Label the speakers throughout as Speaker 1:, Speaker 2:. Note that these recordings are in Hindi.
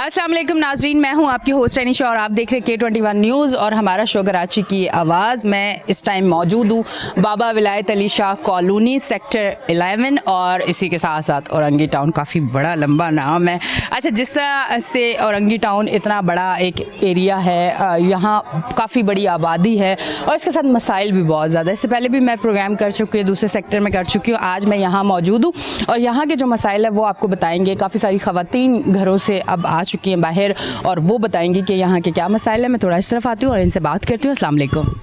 Speaker 1: अस्सलाम वालेकुम नाजरीन, मैं हूं आपकी होस्ट रैनिशा और आप देख रहे हैं K21 न्यूज़ और हमारा शो कराची की आवाज़। मैं इस टाइम मौजूद हूं बाबा विलायत अली शाह कॉलोनी सेक्टर 11 और इसी के साथ साथ औरंगी टाउन। काफ़ी बड़ा लंबा नाम है। अच्छा, जिस तरह से औरंगी टाउन इतना बड़ा एक एरिया है, यहाँ काफ़ी बड़ी आबादी है और इसके साथ मसाइल भी बहुत ज़्यादा। इससे पहले भी मैं प्रोग्राम कर चुकी हूँ, दूसरे सेक्टर में कर चुकी हूँ। आज मैं यहाँ मौजूद हूँ और यहाँ के जो मसाइल है वो आपको बताएंगे। काफ़ी सारी ख़वातीन घरों से अब आ चुकी हैं बाहर और वो बताएंगी कि यहाँ के क्या मसाइल है। मैं थोड़ा इस तरफ आती हूँ और इनसे बात करती हूँ। अस्सलाम वालेकुम।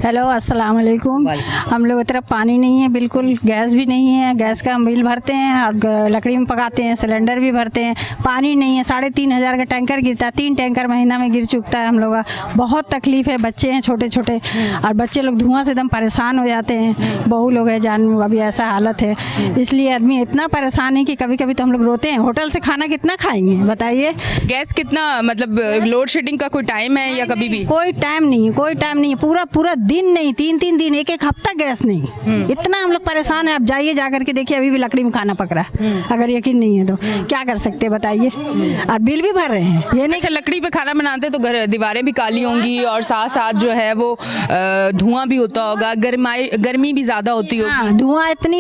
Speaker 2: हेलो, अस्सलाम वालेकुम। हम लोग की तरफ पानी नहीं है, बिल्कुल गैस भी नहीं है। गैस का हम बिल भरते हैं और लकड़ी में पकाते हैं, सिलेंडर भी भरते हैं। पानी नहीं है, 3,500 का टैंकर गिरता है, 3 टैंकर महीना में गिर चुकता है। हम लोग बहुत तकलीफ़ है। बच्चे हैं छोटे छोटे और बच्चे लोग धुआं से एकदम परेशान हो जाते हैं। बहू लोग हैं, जान अभी ऐसा हालत है, इसलिए आदमी इतना परेशान है कि कभी कभी तो हम लोग रोते हैं। होटल से खाना कितना खाएंगे बताइए।
Speaker 1: गैस कितना, मतलब लोड शेडिंग का कोई टाइम है या कभी भी?
Speaker 2: कोई टाइम नहीं है, कोई टाइम नहीं है। पूरा पूरा दिन नहीं, 3-3 दिन, एक हफ्ता गैस नहीं। इतना हम लोग परेशान है। आप जाइए, जाकर के देखिए, अभी भी लकड़ी में खाना पक रहा है। अगर यकीन नहीं है तो क्या कर सकते हैं बताइए। और बिल भी भर रहे हैं। ये नहीं।
Speaker 1: अच्छा, लकड़ी पे खाना बनाते तो घर दीवारें भी काली होंगी और साथ साथ जो है वो धुआं भी होता होगा, गर्मी भी ज्यादा होती होगी।
Speaker 2: हाँ,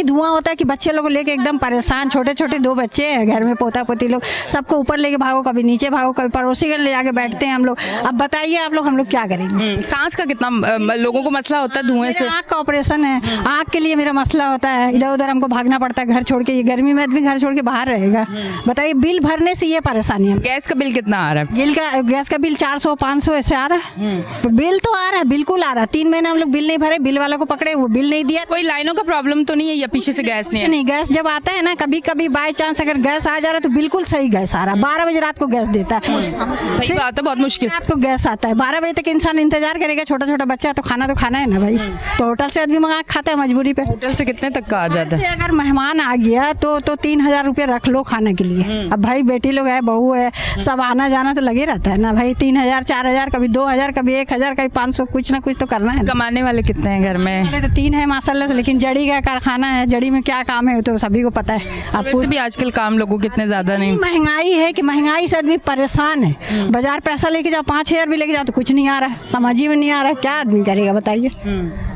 Speaker 2: धुआं होता है कि बच्चे लोग लेके एकदम परेशान। छोटे छोटे 2 बच्चे हैं घर में, पोता पोती लोग, सबको ऊपर लेके भागो, कभी नीचे भागो, कभी पड़ोसी घर ले जाके बैठते हैं हम लोग। अब बताइए आप लोग, हम लोग क्या करेंगे।
Speaker 1: सांस का कितना लोगों को मसला होता है धुएं से?
Speaker 2: आँख का ऑपरेशन है, आँख के लिए मेरा मसला होता है। इधर उधर हमको भागना पड़ता है घर छोड़ के। ये गर्मी में आदमी घर छोड़ के बाहर रहेगा, बताइए। बिल भरने से ये परेशानी है।
Speaker 1: गैस का बिल कितना आ रहा है?
Speaker 2: गैस का बिल 400-500 ऐसे आ रहा है। तो बिल तो आ रहा है, बिल्कुल आ रहा है। 3 महीने हम लोग बिल नहीं भरे, बिल वालों को पकड़े, वो बिल नहीं दिया।
Speaker 1: कोई लाइनों का प्रॉब्लम तो नहीं है या पीछे से गैस नहीं है?
Speaker 2: नहीं, गैस जब आता है ना, कभी कभी बाय चांस अगर गैस आ जा रहा है तो बिल्कुल सही गैस आ रहा है। 12 बजे रात को गैस देता है।
Speaker 1: सही बात है, बहुत मुश्किल।
Speaker 2: रात को गैस आता है, 12 बजे तक इंसान इंतजार करेगा। छोटा छोटा बच्चा है तो खाना है ना भाई। तो होटल से आदमी मंगा खाता है मजबूरी पे।
Speaker 1: होटल से कितने तक का आ जाता है?
Speaker 2: अगर मेहमान आ गया तो 3,000 रुपये रख लो खाने के लिए। अब भाई बेटी लोग है, बहू है, सब आना जाना तो लगे रहता है ना भाई। 3,000, 4,000, कभी 2,000, कभी 1,000, कभी 500, कुछ ना कुछ तो करना है।
Speaker 1: कमाने वाले कितने हैं घर में?
Speaker 2: तो 3 है माशाल्लाह से, लेकिन जड़ी का कारखाना है। जड़ी में क्या काम है तो सभी को पता है।
Speaker 1: आप भी आजकल काम लोगों कितने ज्यादा नहीं।
Speaker 2: महंगाई है कि महंगाई से आदमी परेशान है। बाजार पैसा लेके जाओ, 5,000 भी लेके जाओ तो कुछ नहीं आ रहा है, समझ ही में नहीं आ रहा है। क्या आदमी करेगा बताइए।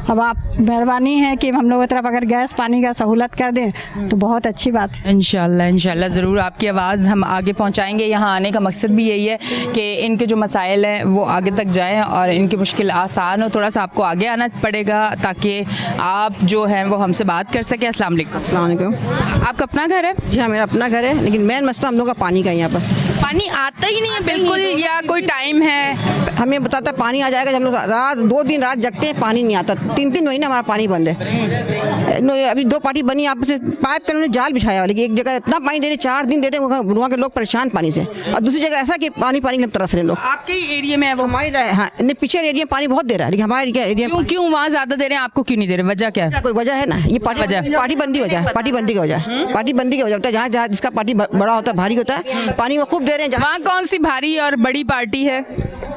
Speaker 2: अब आप मेहरबानी है कि हम लोगों की तरफ अगर गैस पानी का सहूलत कर दें तो बहुत अच्छी बात है।
Speaker 1: इंशाल्लाह ज़रूर आपकी आवाज़ हम आगे पहुंचाएंगे। यहाँ आने का मकसद भी यही है कि इनके जो मसाइल हैं वो आगे तक जाएं और इनकी मुश्किल आसान हो। थोड़ा सा आपको आगे आना पड़ेगा ताकि आप जो हैं वो हमसे बात कर सकें। अस्सलाम वालेकुम। आपका अपना घर है?
Speaker 3: जी हाँ, मेरा अपना घर है, लेकिन मेन मसला हम लोग का पानी का। यहाँ पर
Speaker 1: पानी आता ही नहीं है बिल्कुल, या कोई टाइम है?
Speaker 3: हमें बताता है पानी आ जाएगा। जब हम लोग 2 दिन रात जगते हैं, पानी नहीं आता। 3-3 महीने हमारा पानी बंद है। अभी 2 पार्टी बनी, आपस में पाइप पे उन्होंने जाल बिछाया, लेकिन एक जगह इतना पानी दे रहे, 4 दिन देते हैं, वहाँ के लोग परेशान पानी से। और दूसरी जगह ऐसा कि पानी तरस रहे लोग।
Speaker 1: आपके एरिया में है वो?
Speaker 3: हमारी हाँ, पीछे एरिया में पानी बहुत दे रहा है, लेकिन हमारे एरिया
Speaker 1: क्यों वहाँ ज्यादा दे रहे हैं, आपको क्यों नहीं दे रहे? वजह क्या है?
Speaker 3: कोई वजह है ना, ये पार्टी बंदी वजह है। पार्टी बंदी की वजह होता है। जहाँ जहाँ जिसका पार्टी बड़ा होता है, भारी होता है, पानी वो खूब दे रहे हैं।
Speaker 1: वहाँ कौन सी भारी और बड़ी पार्टी है?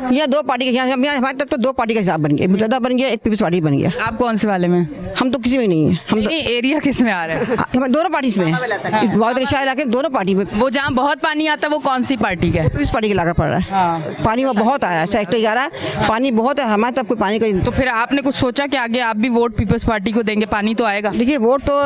Speaker 3: यहाँ 2 पार्टी के, यहाँ हमारे तरफ तो 2 पार्टी का हिसाब बन गया। मुतहदा बन गया, एक पीपल्स पार्टी बन गया।
Speaker 1: आप कौन से वाले में?
Speaker 3: हम तो किसी में नहीं है। हम तो
Speaker 1: एरिया किस में आ रहा है?
Speaker 3: हमारे दोनों पार्टी में बहुत रिशा इलाके में, दोनों पार्टी में।
Speaker 1: वो जहाँ बहुत पानी आता है वो कौन सी पार्टी का है?
Speaker 3: पीपल्स पार्टी का इलाका पड़ रहा है। पानी वो बहुत आया है, सेक्टर 11 पानी बहुत है। हमारे तरफ कोई पानी का।
Speaker 1: तो फिर आपने कुछ सोचा कि आगे आप भी वोट पीपल्स पार्टी को देंगे? पानी तो आएगा।
Speaker 3: देखिए, वोट तो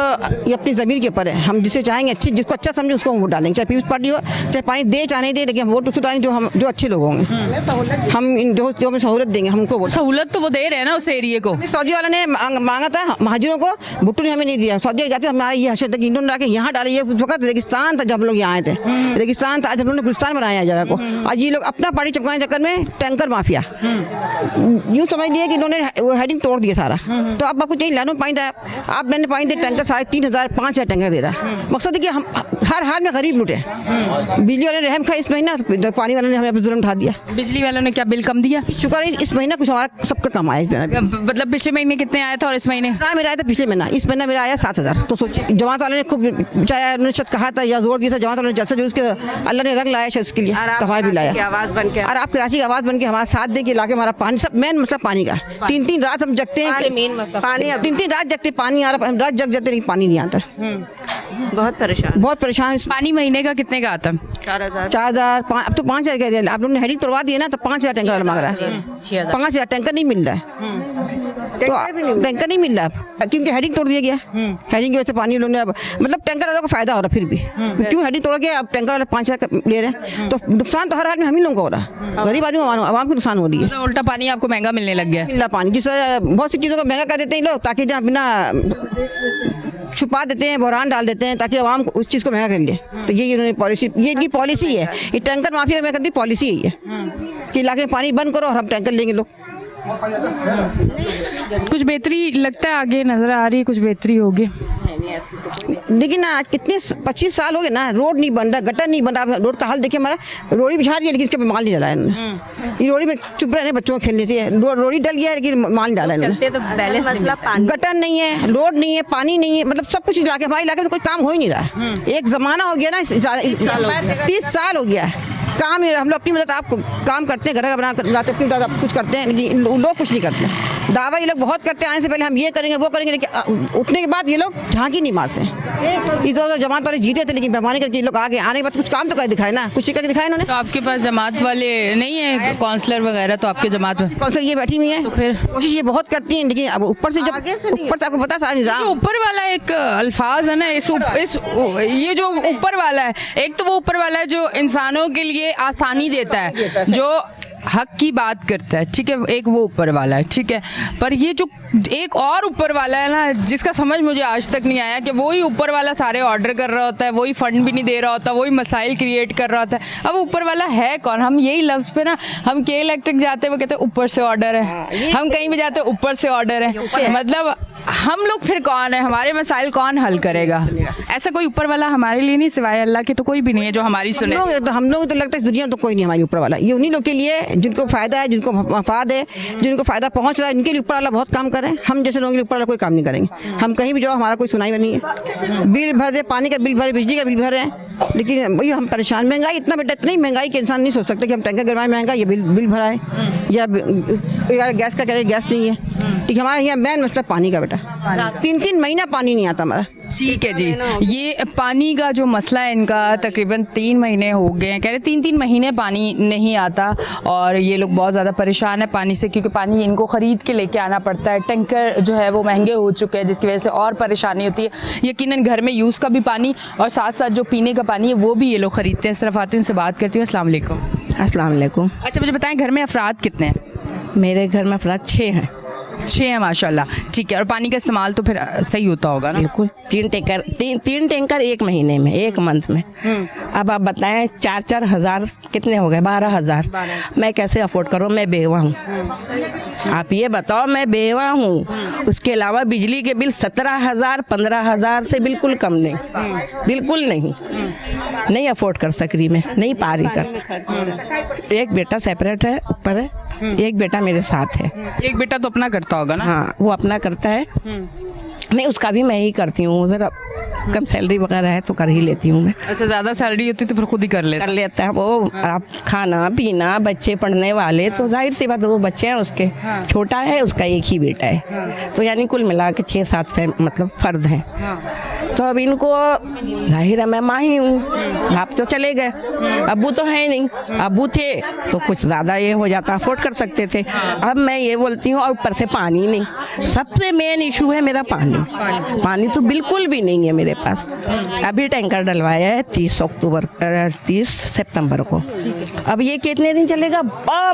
Speaker 3: ये अपनी ज़मीन के ऊपर है। हम जिसे चाहेंगे, अच्छी जिसको अच्छा समझे उसको हम वोट डालेंगे, चाहे पीपल्स पार्टी हो, चाहे पानी दे चाहे नहीं दे, लेकिन हम वोट उसको डालेंगे जो अच्छे लोग होंगे। हम जो हमें सहूलत देंगे, हमको
Speaker 1: सहूलत तो वो दे रहे हैं ना उस एरिया को।
Speaker 3: सऊदी वाला ने मांगा था महाजिरों को, भुट्टो ने हमें नहीं दिया। सऊदी जाते हमारा ये हशर कि इन्होंने आके यहाँ डाले। ये उस वक्त रेगिस्तान था जब हम लोग यहाँ आए थे, रेगिस्तान था। आज हम लोगों ने गुलिस्तान बनाया है जगह को। आज ये लोग अपना पानी चपकाने चक्कर में टैंकर माफिया यूँ समझ लिए कि इन्होंने वो हेडिंग तोड़ दिया सारा। तो अब आपको चाहिए लानो पानी था, आप मैंने पानी दे टैंकर 3,500 5,000 टैंकर दे रहा है। मकसद है कि हम हर हाल में गरीब लुटे। बिजली वाले ने रहम खाया इस महीना, तो पानी वाले ने हमें जुर्म उठा दिया।
Speaker 1: बिजली वालों ने क्या बिल कम दिया?
Speaker 3: शुक्र है इस महीना कुछ हमारा सबका कम आया।
Speaker 1: मतलब पिछले महीने कितने आया था और इस महीने?
Speaker 3: कहाँ मेरा आया था पिछले महीना, इस महीना मेरा आया 7,000। तो सोचिए, जमात वाले ने खूब चाहे उन्होंने शत कहा था या जोर दिया था। जमात वाले ने जलसा जो उसके अल्लाह ने रंग लाया है उसके लिए, तफाय भी लाया आवाज़ बन के। और आप कराची की आवाज़ बन के हमारा साथ दे के इलाके हमारा पानी सब मेन मसला पानी का। 3-3 रात हम जगते हैं, 3-3 रात जगते, पानी आ रहा, रात जग जाते नहीं, पानी नहीं आता।
Speaker 4: बहुत परेशान।
Speaker 3: बहुत परेशान।
Speaker 1: पानी महीने का कितने का आता है?
Speaker 3: 4,000 अब तो 5,000 कह रहे हैं। आप लोगों ने हेडिंग तोड़वा दिए ना, तो 5,000 टैंकर वाला मांग रहा है। 5,000 टैंकर नहीं मिल रहा है, तो टैंकर नहीं मिल रहा अब, क्योंकि हेडिंग तोड़ दिया गया। हेडिंग की वजह से पानी लोगों ने अब मतलब टैंकर वालों को फायदा हो रहा फिर भी, क्यों हेडिंग तोड़ गया, अब टैंकर वाले 5,000 ले रहे हैं, तो नुकसान तो हर आदमी हम ही लोगों को हो रहा है, गरीब आदमी आवाम को नुकसान हो रही है।
Speaker 1: तो उल्टा पानी आपको महंगा मिलने लग गया है।
Speaker 3: मिल रहा पानी, जिससे बहुत सी चीज़ों को महंगा कर देते हैं लोग, ताकि जहाँ बिना छुपा देते हैं, बहरान डाल देते हैं, ताकि आवाम उस चीज़ को महंगा कर ले। तो ये इन्होंने पॉलिसी, ये इनकी पॉलिसी है, ये टैंकर माफिया में करती पॉलिसी यही है कि इलाके में पानी बंद करो और हम टैंकर लेंगे लोग।
Speaker 1: कुछ बेहतरी लगता है आगे नजर आ रही है, कुछ बेहतरी होगी?
Speaker 3: लेकिन ना आज कितने 25 साल हो गए ना, रोड नहीं बन रहा, गटर नहीं बन रहा। रोड का हाल देखिए हमारा, रोड़ी बिछा दिया लेकिन इसके पे माल नहीं डाला है इन्होंने। ये रोड़ी में चुप रहे बच्चों को खेलने से, रोड़ी डल गया है लेकिन माल नहीं डाला इन्होंने।
Speaker 4: तो पहले मसला पानी,
Speaker 3: गटर नहीं है, रोड नहीं है, पानी नहीं है, मतलब सब कुछ इलाके, हमारे इलाके में कोई काम हो ही नहीं रहा है। एक जमाना हो गया ना, 30 साल हो गया है काम। हम लोग अपनी मदद आप काम करते हैं, घर का बना लाते हैं, कुछ करते हैं, लेकिन लोग कुछ नहीं करते। दावा ये लोग बहुत करते हैं, आने से पहले हम ये करेंगे वो करेंगे, लेकिन उठने के बाद ये लोग झांकी नहीं मारते हैं। इस दौर जमात वाले जीते थे, लेकिन बेमानी करके ये लोग आगे आने के बाद कुछ काम तो कर दिखाए ना, कुछ करके दिखाए इन्होंने।
Speaker 1: तो आपके पास जमात वाले नहीं है, काउंसलर वगैरह? तो आपके जमात
Speaker 3: कौन ये बैठी हुई है,
Speaker 1: तो फिर
Speaker 3: कोशिश ये बहुत करती हैं, लेकिन अब ऊपर से जब ऊपर से आपको पता सारा
Speaker 1: जो
Speaker 3: निजाम
Speaker 1: ऊपर वाला एक अल्फाज है ना, ये जो ऊपर वाला है, एक तो वो ऊपर वाला है जो इंसानों के लिए आसानी देता है, जो हक की बात करता है, ठीक है, एक वो ऊपर वाला है, ठीक है। पर ये जो एक और ऊपर वाला है ना, जिसका समझ मुझे आज तक नहीं आया, कि वही ऊपर वाला सारे ऑर्डर कर रहा होता है, वही फंड भी नहीं दे रहा होता, वही मसाइल क्रिएट कर रहा होता है। अब ऊपर वाला है कौन? हम यही लफ्ज़ पे ना, हम के इलेक्ट्रिक जाते हैं वो कहते हैं ऊपर से ऑर्डर है, हम कहीं भी जाते हैं ऊपर से ऑर्डर है। मतलब हम लोग फिर कौन है? हमारे मसाइल कौन हल करेगा? ऐसा कोई ऊपर वाला हमारे लिए नहीं, सिवाय अल्लाह के तो कोई भी नहीं है जो हमारी सुने।
Speaker 3: हम लोग तो लगता है इस दुनिया में तो कोई नहीं हमारे ऊपर वाला। ये उन्हीं लोग के लिए जिनको फायदा है, जिनको मफाद है, जिनको फायदा पहुंच रहा है, इनके लिए ऊपर वाला बहुत काम कर रहे हैं। हम जैसे लोगों के लिए ऊपर वाला कोई काम नहीं करेंगे। हम कहीं भी जाओ, हमारा कोई सुनाई नहीं है। बिल भरे, पानी का बिल भरे, बिजली का बिल भरे, लेकिन वही हम परेशान। महंगाई इतना बेटा, इतनी महंगाई के इंसान नहीं सोच सकते कि हम टैंकर गिरवाएं महंगा, ये बिल भरा है, या गैस का कह रहे गैस नहीं है। ठीक, हमारे यहाँ मेन मसला पानी का बेटा, 3-3 महीना पानी नहीं आता हमारा।
Speaker 1: ठीक है जी, ये पानी का जो मसला है इनका तकरीबन 3 महीने हो गए हैं, कह रहे 3-3 महीने पानी नहीं आता, और ये लोग बहुत ज़्यादा परेशान है पानी से, क्योंकि पानी इनको ख़रीद के लेके आना पड़ता है। टैंकर जो है वो महंगे हो चुके हैं, जिसकी वजह से और परेशानी होती है। यकीनन घर में यूज़ का भी पानी और साथ साथ जो पीने का पानी है वो भी ये लोग ख़रीदते हैं। इस तरफ आती हूँ, उनसे बात करती हूँ। अस्सलाम वालेकुम।
Speaker 4: अस्सलाम वालेकुम।
Speaker 1: अच्छा, मुझे बताएं घर में अफराद कितने हैं?
Speaker 4: मेरे घर में अफराद 6 हैं।
Speaker 1: 6 है माशाल्लाह, ठीक है। और पानी का इस्तेमाल तो फिर सही होता होगा ना?
Speaker 4: बिल्कुल, 3 टैंकर एक महीने में, एक मंथ में। अब आप बताएं 4-4 हज़ार कितने हो गए? 12,000। मैं कैसे अफोर्ड करूं? मैं बेवा हूं। आप ये बताओ, मैं बेवा हूं। उसके अलावा बिजली के बिल 17,000, 15,000 से बिल्कुल कम नहीं, बिल्कुल नहीं अफोर्ड कर सक रही मैं, नहीं पा रही कर। एक बेटा सेपरेट है, ऊपर है, एक बेटा मेरे साथ है।
Speaker 1: एक बेटा तो अपना करता होगा ना?
Speaker 4: हाँ, वो अपना करता है। नहीं, उसका भी मैं ही करती हूँ। ज़रा कम सैलरी वगैरह है तो कर ही लेती हूँ मैं।
Speaker 1: अच्छा, ज़्यादा सैलरी होती तो फिर खुद ही कर लेता
Speaker 4: है वो। आप खाना पीना, बच्चे पढ़ने वाले, तो जाहिर सी बात, 2 बच्चे हैं उसके। छोटा है उसका, एक ही बेटा है। तो यानी कुल मिला के 6-7 मतलब फर्द हैं। तो अब इनको जाहिर है मैं माँ ही हूँ। आप तो चले गए, अब्बू तो है नहीं। अब्बू थे तो कुछ ज़्यादा ये हो जाता, अफोर्ड कर सकते थे। अब मैं ये बोलती हूँ, और ऊपर से पानी नहीं। सबसे मेन इशू है मेरा पानी तो बिल्कुल भी नहीं है मेरे पास। अभी टैंकर डलवाया है 30 सितंबर को। अब ये कितने दिन चलेगा?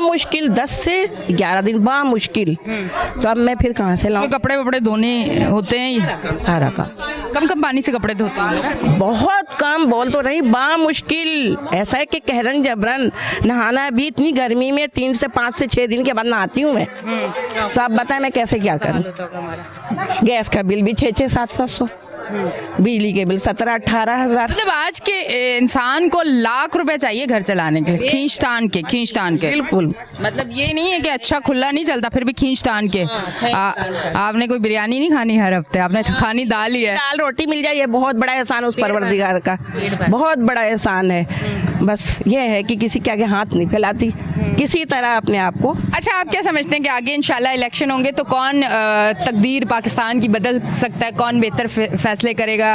Speaker 4: मुश्किल 10 से 11 दिन, मुश्किल। तो अब मैं फिर कहाँ से लाऊं?
Speaker 1: कपड़े वपड़े धोने होते हैं ये
Speaker 4: सारा काम।
Speaker 1: कम पानी से कपड़े धोते हैं?
Speaker 4: बहुत कम, बोल तो रही, मुश्किल। ऐसा है कि कहरन जबरन नहाना भी इतनी गर्मी में 3 से 5 से 6 दिन के बाद नहाती हूँ मैं। तो आप बताएं मैं कैसे क्या करूँ? गैस का बिल भी 600-700, बिजली के बिल 17-18 हज़ार।
Speaker 1: मतलब आज के इंसान को लाख रुपए चाहिए घर चलाने के लिए, खींचतान के।
Speaker 4: बिल्कुल,
Speaker 1: मतलब ये नहीं है कि अच्छा खुला नहीं चलता, फिर भी खींचतान के। आपने कोई बिरयानी नहीं खानी हर हफ्ते, आपने खानी दाल ही है।
Speaker 4: दाल रोटी मिल जाए, ये बहुत बड़ा एहसान उस परवरदिगार का, बहुत बड़ा एहसान है। बस ये है कि किसी के आगे हाथ नहीं फैलाती, किसी तरह अपने आप को।
Speaker 1: अच्छा, आप क्या समझते हैं कि आगे इंशाल्लाह इलेक्शन होंगे तो कौन तकदीर पाकिस्तान की बदल सकता है? कौन बेहतर फैसले करेगा।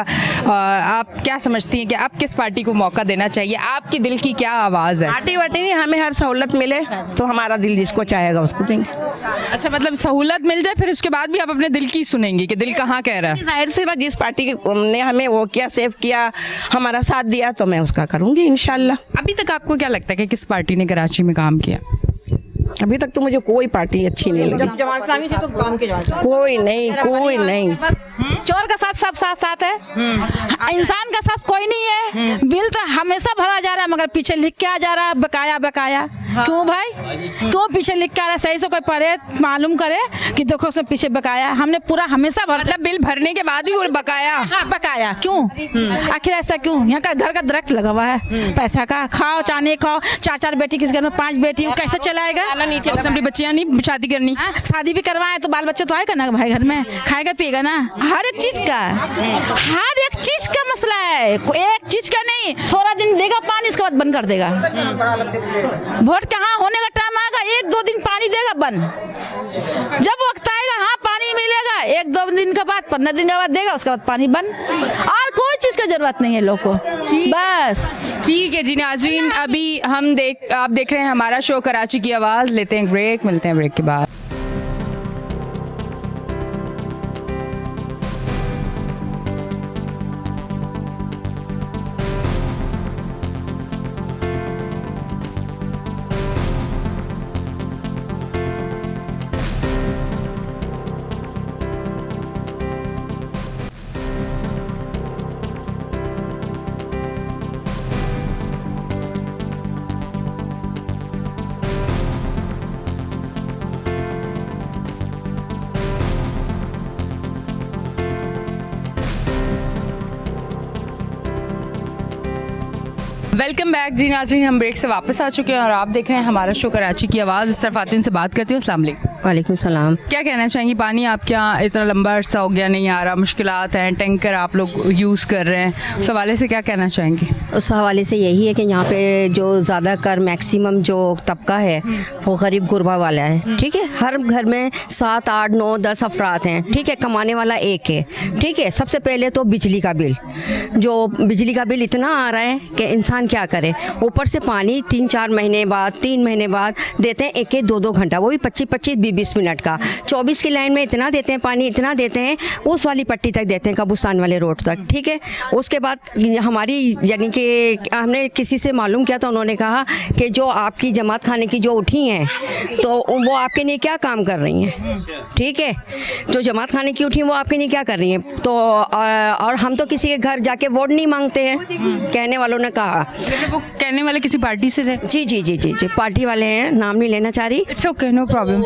Speaker 1: आप क्या समझती हैं कि आप किस पार्टी को मौका देना चाहिए? आपकी दिल की क्या आवाज़ है?
Speaker 4: पार्टी वार्टी नहीं, हमें हर सहूलत मिले तो हमारा दिल जिसको चाहेगा उसको देंगे।
Speaker 1: अच्छा, मतलब सहूलत मिल जाए फिर उसके बाद भी आप अपने दिल की सुनेंगी कि दिल कहाँ कह रहा है?
Speaker 4: जाहिर सी बात, जिस पार्टी ने हमें वो किया, सेव किया, हमारा साथ दिया, तो मैं उसका करूँगी इंशाल्लाह।
Speaker 1: अभी तक आपको क्या लगता है कि किस पार्टी ने कराची में काम किया?
Speaker 4: अभी तक तो मुझे कोई पार्टी अच्छी नहीं लगी,
Speaker 3: जब जवान साहब थे तो काम के जवान
Speaker 4: कोई नहीं।
Speaker 5: चोर का साथ सब साथ है, इंसान का साथ कोई नहीं है। बिल तो हमेशा भरा जा रहा है मगर पीछे लिख के आ जा रहा है बकाया। क्यों भाई, क्यों पीछे लिख के आ रहा है? सही से कोई पढ़े मालूम करे कि देखो उसमें पीछे बकाया। हमने पूरा हमेशा भर,
Speaker 1: मतलब बिल भरने के बाद भी वो बकाया?
Speaker 5: हाँ, बकाया क्यों? आखिर ऐसा क्यों? यहाँ का घर का दरख्त लगा हुआ है पैसा का, खाओ चाने खाओ, 4 बेटी, किस घर में 5 बेटी, वो कैसे चलाएगा?
Speaker 1: उसने अपनी बच्चियां नहीं शादी करनी?
Speaker 5: हाँ, शादी भी करवाए तो बाल बच्चे तो आएगा ना भाई, घर में खाएगा पिएगा ना। हर एक चीज का मसला है, एक चीज का नहीं। थोड़ा दिन देगा पानी, उसके बाद बंद कर देगा। वोट कहाँ होने का टाइम आएगा, 1-2 दिन पानी देगा बंद। जब वक्त आएगा हाँ पानी मिलेगा, 1-2 दिन के बाद, 15 दिन के बाद देगा, उसके बाद पानी बंद। और कोई चीज की जरूरत नहीं है लोग को, बस।
Speaker 1: ठीक है जी नाज़रीन, अभी आप देख रहे हैं हमारा शो कराची की आवाज़। लेते हैं ब्रेक, मिलते हैं ब्रेक के बाद। वेलकम बैक जी नाज़रीन, हम ब्रेक से वापस आ चुके हैं और आप देख रहे हैं हमारा शो कराची की आवाज़। इस तरफ आती से बात करती हूँ। अस्सलाम वालेकुम।
Speaker 3: वालेकुम सलाम।
Speaker 1: क्या कहना चाहेंगी? पानी आपके यहाँ इतना लंबा अरसा हो गया नहीं आ रहा, मुश्किलात हैं, टैंकर आप लोग यूज़ कर रहे हैं, उस हवाले से क्या कहना चाहेंगी?
Speaker 6: उस हवाले से यही है कि यहाँ पे जो ज़्यादातर मैक्सिमम जो तबका है वो गरीब गुरबा वाला है। ठीक है, हर घर में 7, 8, 9, 10 अफराद हैं। ठीक है, कमाने वाला एक है। ठीक है, सबसे पहले तो बिजली का बिल इतना आ रहा है कि इंसान क्या करे। ऊपर से पानी 3-4 महीने बाद, 3 महीने बाद देते हैं, 1-1, 2-2 घंटा, वो भी 25-25, 20 मिनट का। 24 की लाइन में इतना देते हैं पानी, इतना देते हैं, उस वाली पट्टी तक देते हैं, कब्रिस्तान वाले रोड तक। ठीक है, उसके बाद हमारी यानी कि हमने किसी से मालूम किया तो उन्होंने कहा कि जो आपकी जमात खाने की जो उठी हैं तो वो आपके लिए क्या काम कर रही हैं। ठीक है, जो जमात खाने की उठी हैं वो आपके लिए क्या कर रही हैं। तो और हम तो किसी के घर जाके वोट नहीं मांगते हैं, कहने वालों ने कहा।
Speaker 1: जैसे वो कहने वाले किसी पार्टी से थे?
Speaker 6: जी, पार्टी वाले हैं, नाम नहीं लेना चाह रही।
Speaker 1: It's okay, no problem.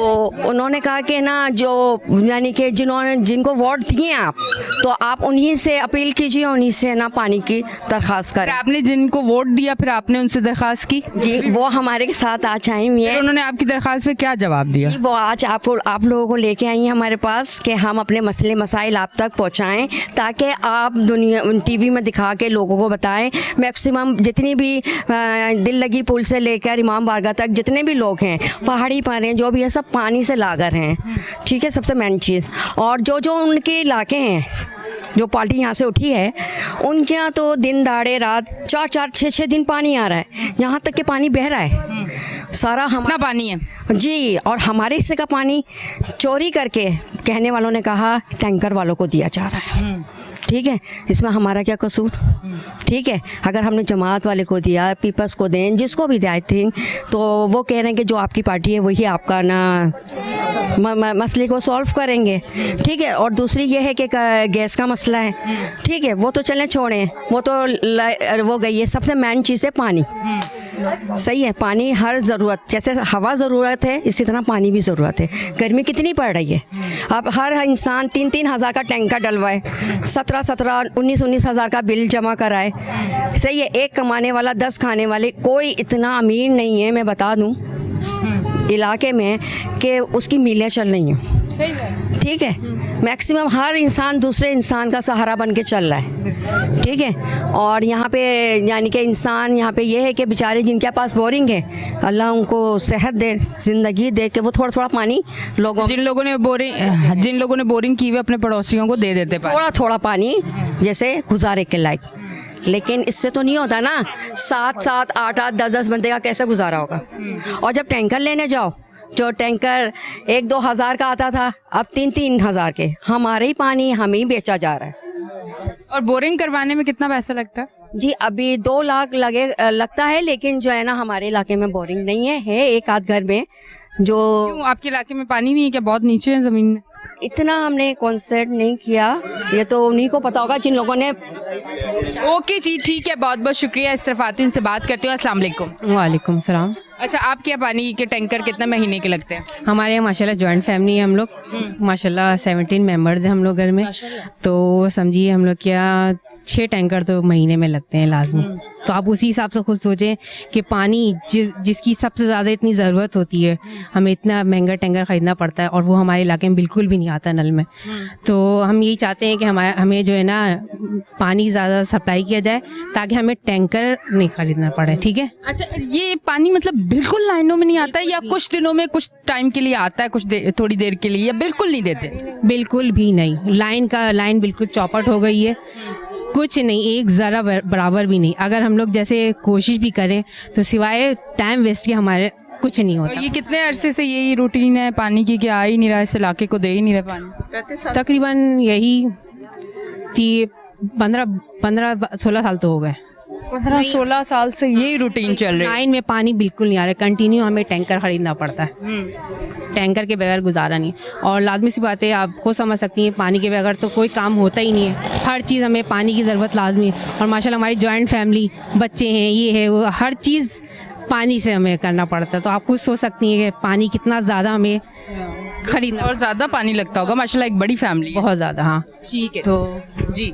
Speaker 6: उन्होंने कहा कि ना जो यानी कि जिनको वोट दिए आप, तो आप उन्हीं से अपील कीजिए, उन्हीं से ना पानी की दरख्वास्त करें।
Speaker 1: आपने जिनको वोट दिया फिर आपने उनसे दरख्वास्त की?
Speaker 6: जी, वो हमारे के साथ आज आई हुई है।
Speaker 1: उन्होंने आपकी दरख्वास्त पे क्या जवाब दिया?
Speaker 6: वो आज आप लोगों को लेके आई हैं हमारे पास कि हम अपने मसले मसाइल आप तक पहुंचाएं, ताकि आप दुनिया टीवी में दिखा के लोगों को बताएं। मैक्सिमम जितनी भी दिल लगी पुल से लेकर इमाम बारगाह तक जितने भी लोग हैं, पहाड़ी पर हैं, जो भी है, सब पानी से लागर हैं। ठीक है, सबसे मेन चीज़। और जो उनके इलाके हैं, जो पार्टी यहाँ से उठी है, उनके यहाँ तो दिन दाड़े रात 4-4, 6-6 दिन पानी आ रहा है, यहाँ तक कि पानी बह रहा है सारा।
Speaker 1: कितना पानी है
Speaker 6: जी, और हमारे हिस्से का पानी चोरी करके कहने वालों ने कहा टैंकर वालों को दिया जा रहा है। ठीक है, इसमें हमारा क्या कसूर? ठीक है, अगर हमने जमात वाले को दिया, पीपल्स को दें, जिसको भी दिया, आई थिंक तो वो कह रहे हैं कि जो आपकी पार्टी है वही आपका ना मसले को सॉल्व करेंगे। ठीक है, और दूसरी ये है कि गैस का मसला है। ठीक है, वो तो चलें छोड़ें, वो गई है। सबसे मेन चीज़ है पानी। सही है, पानी हर ज़रूरत, जैसे हवा ज़रूरत है इसी तरह पानी भी ज़रूरत है। गर्मी कितनी पड़ रही है, अब हर इंसान 3-3 हज़ार का टैंकर डलवाए, 17-17, 19-19 हज़ार का बिल जमा कराए। सही है, एक कमाने वाला 10 खाने वाले, कोई इतना अमीर नहीं है, मैं बता दूं इलाके में, कि उसकी मीलें चल रही हैं। ठीक ठीक है। मैक्सिमम हर इंसान दूसरे इंसान का सहारा बन के चल रहा है, ठीक है। और यहाँ पे यानी कि इंसान यहाँ पे ये है कि बेचारे जिनके पास बोरिंग है, अल्लाह उनको सेहत दे, ज़िंदगी दे के वो थोड़ा थोड़ा पानी लोगों
Speaker 1: जिन लोगों ने बोरिंग की हुई अपने पड़ोसियों को दे देते पानी।
Speaker 6: थोड़ा थोड़ा पानी जैसे गुजारे के लायक, लेकिन इससे तो नहीं होता ना। 7-7, 8-8, 10-10 बंदे का कैसे गुजारा होगा। और जब टैंकर लेने जाओ, जो टैंकर 1-2 हज़ार का आता था, अब 3-3 हज़ार के हमारे ही पानी हमें ही बेचा जा रहा है।
Speaker 1: और बोरिंग करवाने में कितना पैसा लगता है?
Speaker 6: जी अभी 2 लाख लगता है, लेकिन जो है ना हमारे इलाके में बोरिंग नहीं है एक आध घर में। जो
Speaker 1: क्यों, आपके इलाके में पानी नहीं है क्या? बहुत नीचे है जमीन में।
Speaker 6: इतना हमने कॉन्सेंट्रेट नहीं किया, ये तो उन्हीं को पता होगा जिन लोगों ने।
Speaker 1: ओके जी, ठीक है, बहुत बहुत शुक्रिया। इस तरफ आती हूँ, इनसे बात करती हूँ। अस्सलाम वालेकुम।
Speaker 7: वालेकुम सलाम।
Speaker 1: अच्छा, आपके यहाँ पानी के टैंकर कितने महीने के लगते हैं?
Speaker 7: हमारे यहाँ माशाल्लाह जॉइंट फैमिली है हम लोग, माशाल्लाह 17 मेंबर्स हैं हम लोग घर में। तो समझिए हम लोग क्या 6 टैंकर तो महीने में लगते हैं लाजमी। तो आप उसी हिसाब से खुद सोचें कि पानी जिसकी सबसे ज़्यादा इतनी ज़रूरत होती है, हमें इतना महंगा टैंकर ख़रीदना पड़ता है और वो हमारे इलाके में बिल्कुल भी नहीं आता नल में। तो हम यही चाहते हैं कि हमें जो है ना पानी ज़्यादा सप्लाई किया जाए ताकि हमें टैंकर नहीं ख़रीदना पड़े, ठीक है।
Speaker 1: अच्छा, ये पानी मतलब बिल्कुल लाइनों में नहीं आता है या कुछ दिनों में कुछ टाइम के लिए आता है, थोड़ी देर के लिए, या बिल्कुल नहीं देते?
Speaker 7: बिल्कुल भी नहीं। लाइन बिल्कुल चौपट हो गई है, कुछ नहीं, एक ज़रा बराबर भी नहीं। अगर हम लोग जैसे कोशिश भी करें तो सिवाय टाइम वेस्ट के हमारे कुछ नहीं होता।
Speaker 1: और ये कितने अरसे से यही रूटीन है पानी की कि आ ही नहीं रहा, इस इलाके को दे ही नहीं रहा पानी?
Speaker 7: तकरीबन यही 15-16 साल तो हो गए।
Speaker 1: 15-16 साल से यही रूटीन चल रही है।
Speaker 7: लाइन में पानी बिल्कुल नहीं आ रहा, कंटिन्यू हमें टैंकर खरीदना पड़ता है। टैंकर के बगैर गुजारा नहीं। और लाजमी सी बात है, आप खुद समझ सकती हैं, पानी के बगैर तो कोई काम होता ही नहीं है। हर चीज़ हमें पानी की ज़रूरत लाजमी है। और माशाल्लाह हमारी जॉइंट फैमिली, बच्चे हैं, ये है वो, हर चीज़ पानी से हमें करना पड़ता है। तो आप खुद सोच सकती हैं कि पानी कितना ज़्यादा हमें खरीदना
Speaker 1: और ज़्यादा पानी लगता होगा, माशाल्लाह एक बड़ी फैमिली है।
Speaker 7: बहुत ज़्यादा। हाँ,
Speaker 1: ठीक है।
Speaker 7: तो
Speaker 1: जी,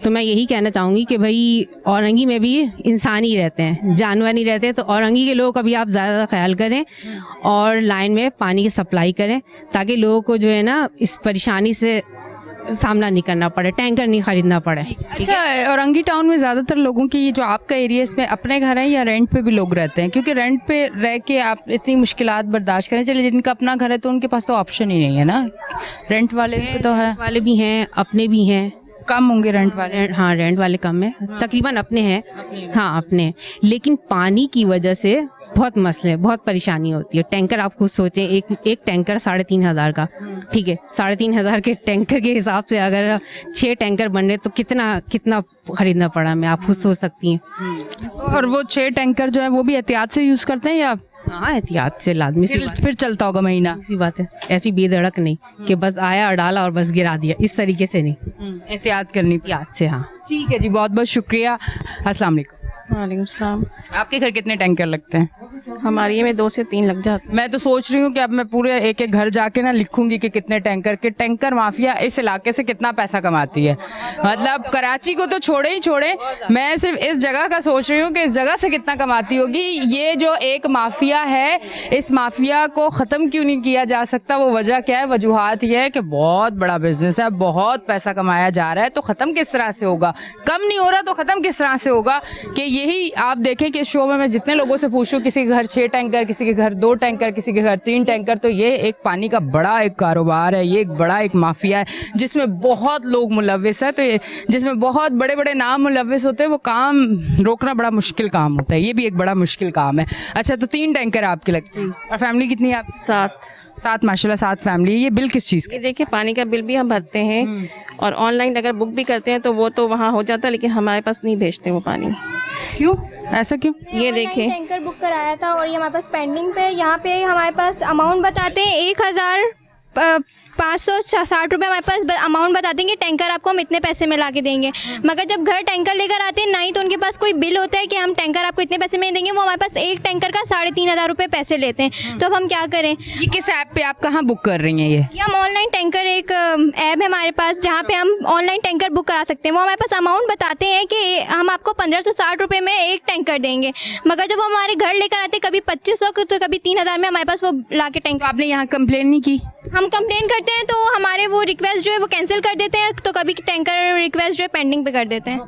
Speaker 7: तो मैं यही कहना चाहूँगी कि भाई औरंगी में भी इंसान ही रहते हैं, जानवर नहीं रहते। तो औरंगी के लोगों का भी आप ज़्यादा ख्याल करें और लाइन में पानी की सप्लाई करें ताकि लोगों को जो है ना इस परेशानी से सामना नहीं करना पड़े, टैंकर नहीं खरीदना पड़े।
Speaker 1: अच्छा, औरंगी टाउन में ज़्यादातर लोगों की, जो आपका एरिया, इसमें अपने घर हैं या रेंट पे भी लोग रहते हैं? क्योंकि रेंट पे रह के आप इतनी मुश्किलात बर्दाश्त करें। चलिए, जिनका अपना घर है तो उनके पास तो ऑप्शन ही नहीं है ना। रेंट वाले तो है,
Speaker 7: वाले भी हैं, अपने भी हैं।
Speaker 1: कम होंगे रेंट वाले?
Speaker 7: हाँ, रेंट वाले कम है, तकरीबन अपने हैं। हाँ, अपने। लेकिन पानी की वजह से बहुत मसले, बहुत परेशानी होती है। टैंकर आप खुद सोचें, एक टैंकर 3,500 का, ठीक है। 3,500 के टैंकर के हिसाब से अगर 6 टैंकर बन रहे तो कितना खरीदना पड़ा हमें, आप खुद सोच सकती हैं।
Speaker 1: और वो 6 टैंकर जो है वो भी एहतियात से यूज़ करते हैं या?
Speaker 7: हाँ, एहतियात से लाजमी सी बात,
Speaker 1: फिर चलता होगा महीना?
Speaker 7: सी बात है। ऐसी बेधड़क नहीं कि बस आया और डाला और बस गिरा दिया, इस तरीके से नहीं,
Speaker 1: एहतियात करनी
Speaker 7: एहतियात से। हाँ,
Speaker 1: ठीक है जी, बहुत बहुत शुक्रिया। अस्सलाम वालेकुम।
Speaker 8: वालेकुम सलाम।
Speaker 1: आपके घर कितने टैंकर लगते हैं?
Speaker 8: हमारे ये में 2 से 3 लग जाते।
Speaker 1: मैं तो सोच रही हूँ कि अब मैं पूरे एक एक घर जाके ना लिखूंगी कि कितने टैंकर माफिया इस इलाके से कितना पैसा कमाती है। मतलब कराची को तो छोड़े, मैं सिर्फ इस जगह का सोच रही हूँ कि इस जगह से कितना कमाती होगी। ये जो एक माफिया है, इस माफिया को ख़त्म क्यों नहीं किया जा सकता? वो वजह क्या है? वजूहात ये है कि बहुत बड़ा बिजनेस है, बहुत पैसा कमाया जा रहा है। तो ख़त्म किस तरह से होगा? कम नहीं हो रहा तो ख़त्म किस तरह से होगा? कि यही आप देखें कि शो में मैं जितने लोगों से पूछूं, किसी के घर 6 टैंकर, किसी के घर 2 टैंकर, किसी के घर 3 टैंकर, तो ये एक पानी का बड़ा एक कारोबार है, ये एक बड़ा एक माफिया है जिसमें बहुत लोग मुलव्विस है। तो ये जिसमें बहुत बड़े बड़े नाम मुलव्विस होते हैं, वो काम रोकना बड़ा मुश्किल काम होता है। ये भी एक बड़ा मुश्किल काम है। अच्छा, तो 3 टैंकर आपके लगते हैं और फैमिली कितनी है आपकी? 7 माशाल्लाह, 7 फैमिली। ये बिल किस चीज़ का?
Speaker 8: ये देखिए, पानी का बिल भी हम भरते हैं और ऑनलाइन अगर बुक भी करते हैं तो वो तो वहाँ हो जाता है, लेकिन हमारे पास नहीं भेजते वो पानी।
Speaker 1: क्यों, ऐसा क्यों?
Speaker 8: ये देखिए,
Speaker 9: टैंकर बुक कराया था और ये हमारे पास पेंडिंग पे, यहाँ पे हमारे पास अमाउंट बताते हैं 1,560 रुपये हमारे पास अमाउंट बताते हैं कि टैंकर आपको हम इतने पैसे में ला के देंगे। मगर जब घर टैंकर लेकर आते हैं, ना ही तो उनके पास कोई बिल होता है कि हम टैंकर आपको इतने पैसे में देंगे। वो हमारे पास एक टैंकर का 3,500 रुपये पैसे लेते हैं। तो अब हम क्या करें?
Speaker 1: ये किस ऐप पे आप कहाँ बुक कर रही हैं? ये
Speaker 9: हम ऑनलाइन टैंकर, एक ऐप है हमारे पास जहाँ पे हम ऑनलाइन टैंकर बुक करा सकते हैं। वो हमारे पास अमाउंट बताते हैं कि हम आपको 1,560 रुपये में एक टैंकर देंगे। मगर जब वो हमारे घर लेकर आते हैं, कभी 2,500 तो कभी 3,000 में हमारे पास वो ला के टैंकर।
Speaker 1: आपने यहाँ कंप्लेन नहीं की?
Speaker 9: हम कंप्लेन करते हैं तो हमारे वो रिक्वेस्ट जो है वो कैंसिल कर देते हैं, तो कभी टैंकर रिक्वेस्ट जो है पेंडिंग पे कर देते हैं।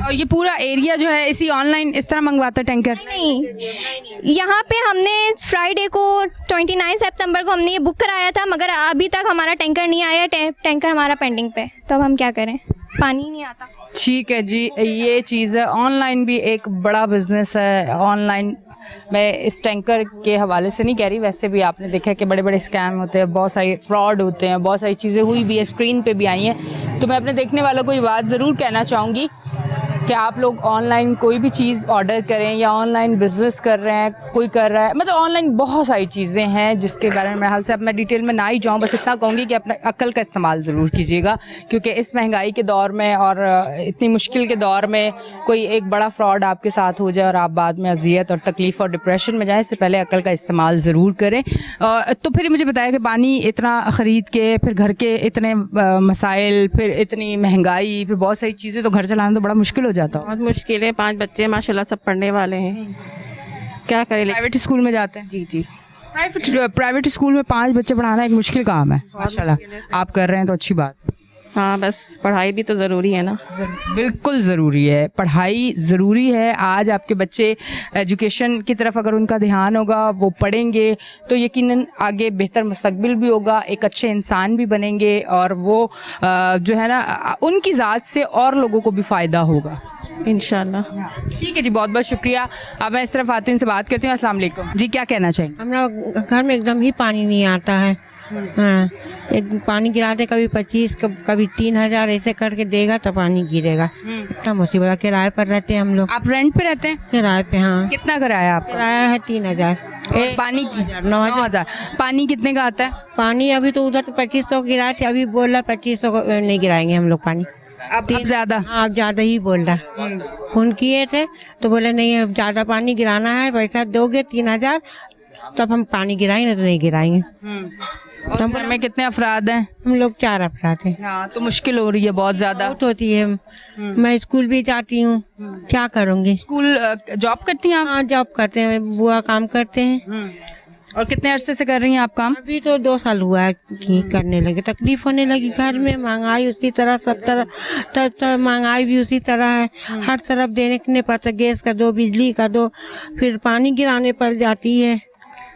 Speaker 1: और ये पूरा एरिया जो है इसी ऑनलाइन इस तरह मंगवाता है टैंकर?
Speaker 9: नहीं, यहाँ पे हमने फ्राइडे को 29 सितंबर को हमने ये बुक कराया था, मगर अभी तक हमारा टैंकर नहीं आया। टैंकर हमारा पेंडिंग पे, तो अब हम क्या करें, पानी नहीं आता।
Speaker 1: ठीक है जी, ये चीज़ है। ऑनलाइन भी एक बड़ा बिजनेस है। ऑनलाइन मैं इस टैंकर के हवाले से नहीं कह रही, वैसे भी आपने देखा कि बड़े बड़े स्कैम होते हैं, बहुत सारे फ्रॉड होते हैं, बहुत सारी चीज़ें हुई भी है, स्क्रीन पे भी आई हैं। तो मैं अपने देखने वालों को ये बात ज़रूर कहना चाहूँगी कि आप लोग ऑनलाइन कोई भी चीज़ ऑर्डर करें या ऑनलाइन बिजनेस कर रहे हैं, कोई कर रहा है, मतलब ऑनलाइन बहुत सारी चीज़ें हैं जिसके बारे में मेरे हाल से अब मैं डिटेल में ना ही जाऊँ, बस इतना कहूँगी कि अपना अक्ल का इस्तेमाल ज़रूर कीजिएगा, क्योंकि इस महंगाई के दौर में और इतनी मुश्किल के दौर में कोई एक बड़ा फ्रॉड आपके साथ हो जाए और आप बाद में अजियत और तकलीफ़ और डिप्रेशन में जाएँ, इससे पहले अक्ल का इस्तेमाल ज़रूर करें। तो फिर मुझे बताया कि पानी इतना ख़रीद के, फिर घर के इतने मसाइल, फिर इतनी महंगाई, फिर बहुत सारी चीज़ें, तो घर चलाना तो बड़ा मुश्किल हो जाता है।
Speaker 8: बहुत मुश्किल है, 5 बच्चे माशाल्लाह सब पढ़ने वाले हैं, क्या करें।
Speaker 1: प्राइवेट स्कूल में जाते हैं?
Speaker 8: जी जी,
Speaker 1: प्राइवेट स्कूल में 5 बच्चे पढ़ाना एक मुश्किल काम है। माशाल्लाह आप कर रहे हैं तो अच्छी बात।
Speaker 8: हाँ, बस पढ़ाई भी तो ज़रूरी है ना।
Speaker 1: बिल्कुल ज़रूरी है, पढ़ाई ज़रूरी है। आज आपके बच्चे एजुकेशन की तरफ अगर उनका ध्यान होगा, वो पढ़ेंगे तो यकीनन आगे बेहतर मुस्तकबिल भी होगा, एक अच्छे इंसान भी बनेंगे और वो जो है ना उनकी ज़ात से और लोगों को भी फ़ायदा होगा
Speaker 8: इंशाल्लाह।
Speaker 1: ठीक है जी, बहुत बहुत शुक्रिया। अब मैं इस तरफ आती हूँ, इनसे बात करती हूँ। अस्सलाम वालेकुम जी, क्या कहना चाहिए?
Speaker 10: हमारा घर में एकदम ही पानी नहीं आता है। हाँ, एक पानी गिराते कभी 25 कभी 3000 ऐसे करके देगा तो पानी गिरेगा। इतना मुसीबत। किराए पर रहते हैं हम लोग।
Speaker 1: आप रेंट पे रहते हैं?
Speaker 10: किराए पे। हाँ।
Speaker 1: कितना किराया आपका?
Speaker 10: किराया है 3000।
Speaker 1: पानी 9,000। पानी कितने का आता है?
Speaker 10: पानी अभी तो उधर 2500 गिराए थे, अभी बोल रहा 2500 नहीं गिराएंगे हम लोग पानी।
Speaker 1: अब ज़्यादा?
Speaker 10: हाँ, अब ज़्यादा ही बोल रहा। फोन किए थे तो बोले नहीं, अब ज़्यादा पानी गिराना है, पैसा दोगे 3000 तब हम पानी गिराएंगे, तो नहीं गिराएंगे।
Speaker 1: तो घर में कितने अफराद हैं?
Speaker 10: हम लोग 4 अफराद हैं।
Speaker 1: हाँ, तो मुश्किल हो रही है बहुत ज़्यादा।
Speaker 10: बहुत होती है। मैं स्कूल भी जाती हूँ, क्या करूँगी।
Speaker 1: स्कूल जॉब करती हैं आप?
Speaker 10: हाँ, जॉब करते हैं, बुआ काम करते हैं।
Speaker 1: और कितने अरसे से कर रही हैं आप काम?
Speaker 10: अभी तो 2 साल हुआ है कि करने लगे। तकलीफ होने लगी घर में, महंगाई उसी तरह, सब तरह तब महंगाई भी उसी तरह है। हर तरफ देने पड़ता, गैस का दो, बिजली का दो, फिर पानी गिराने पड़ जाती है।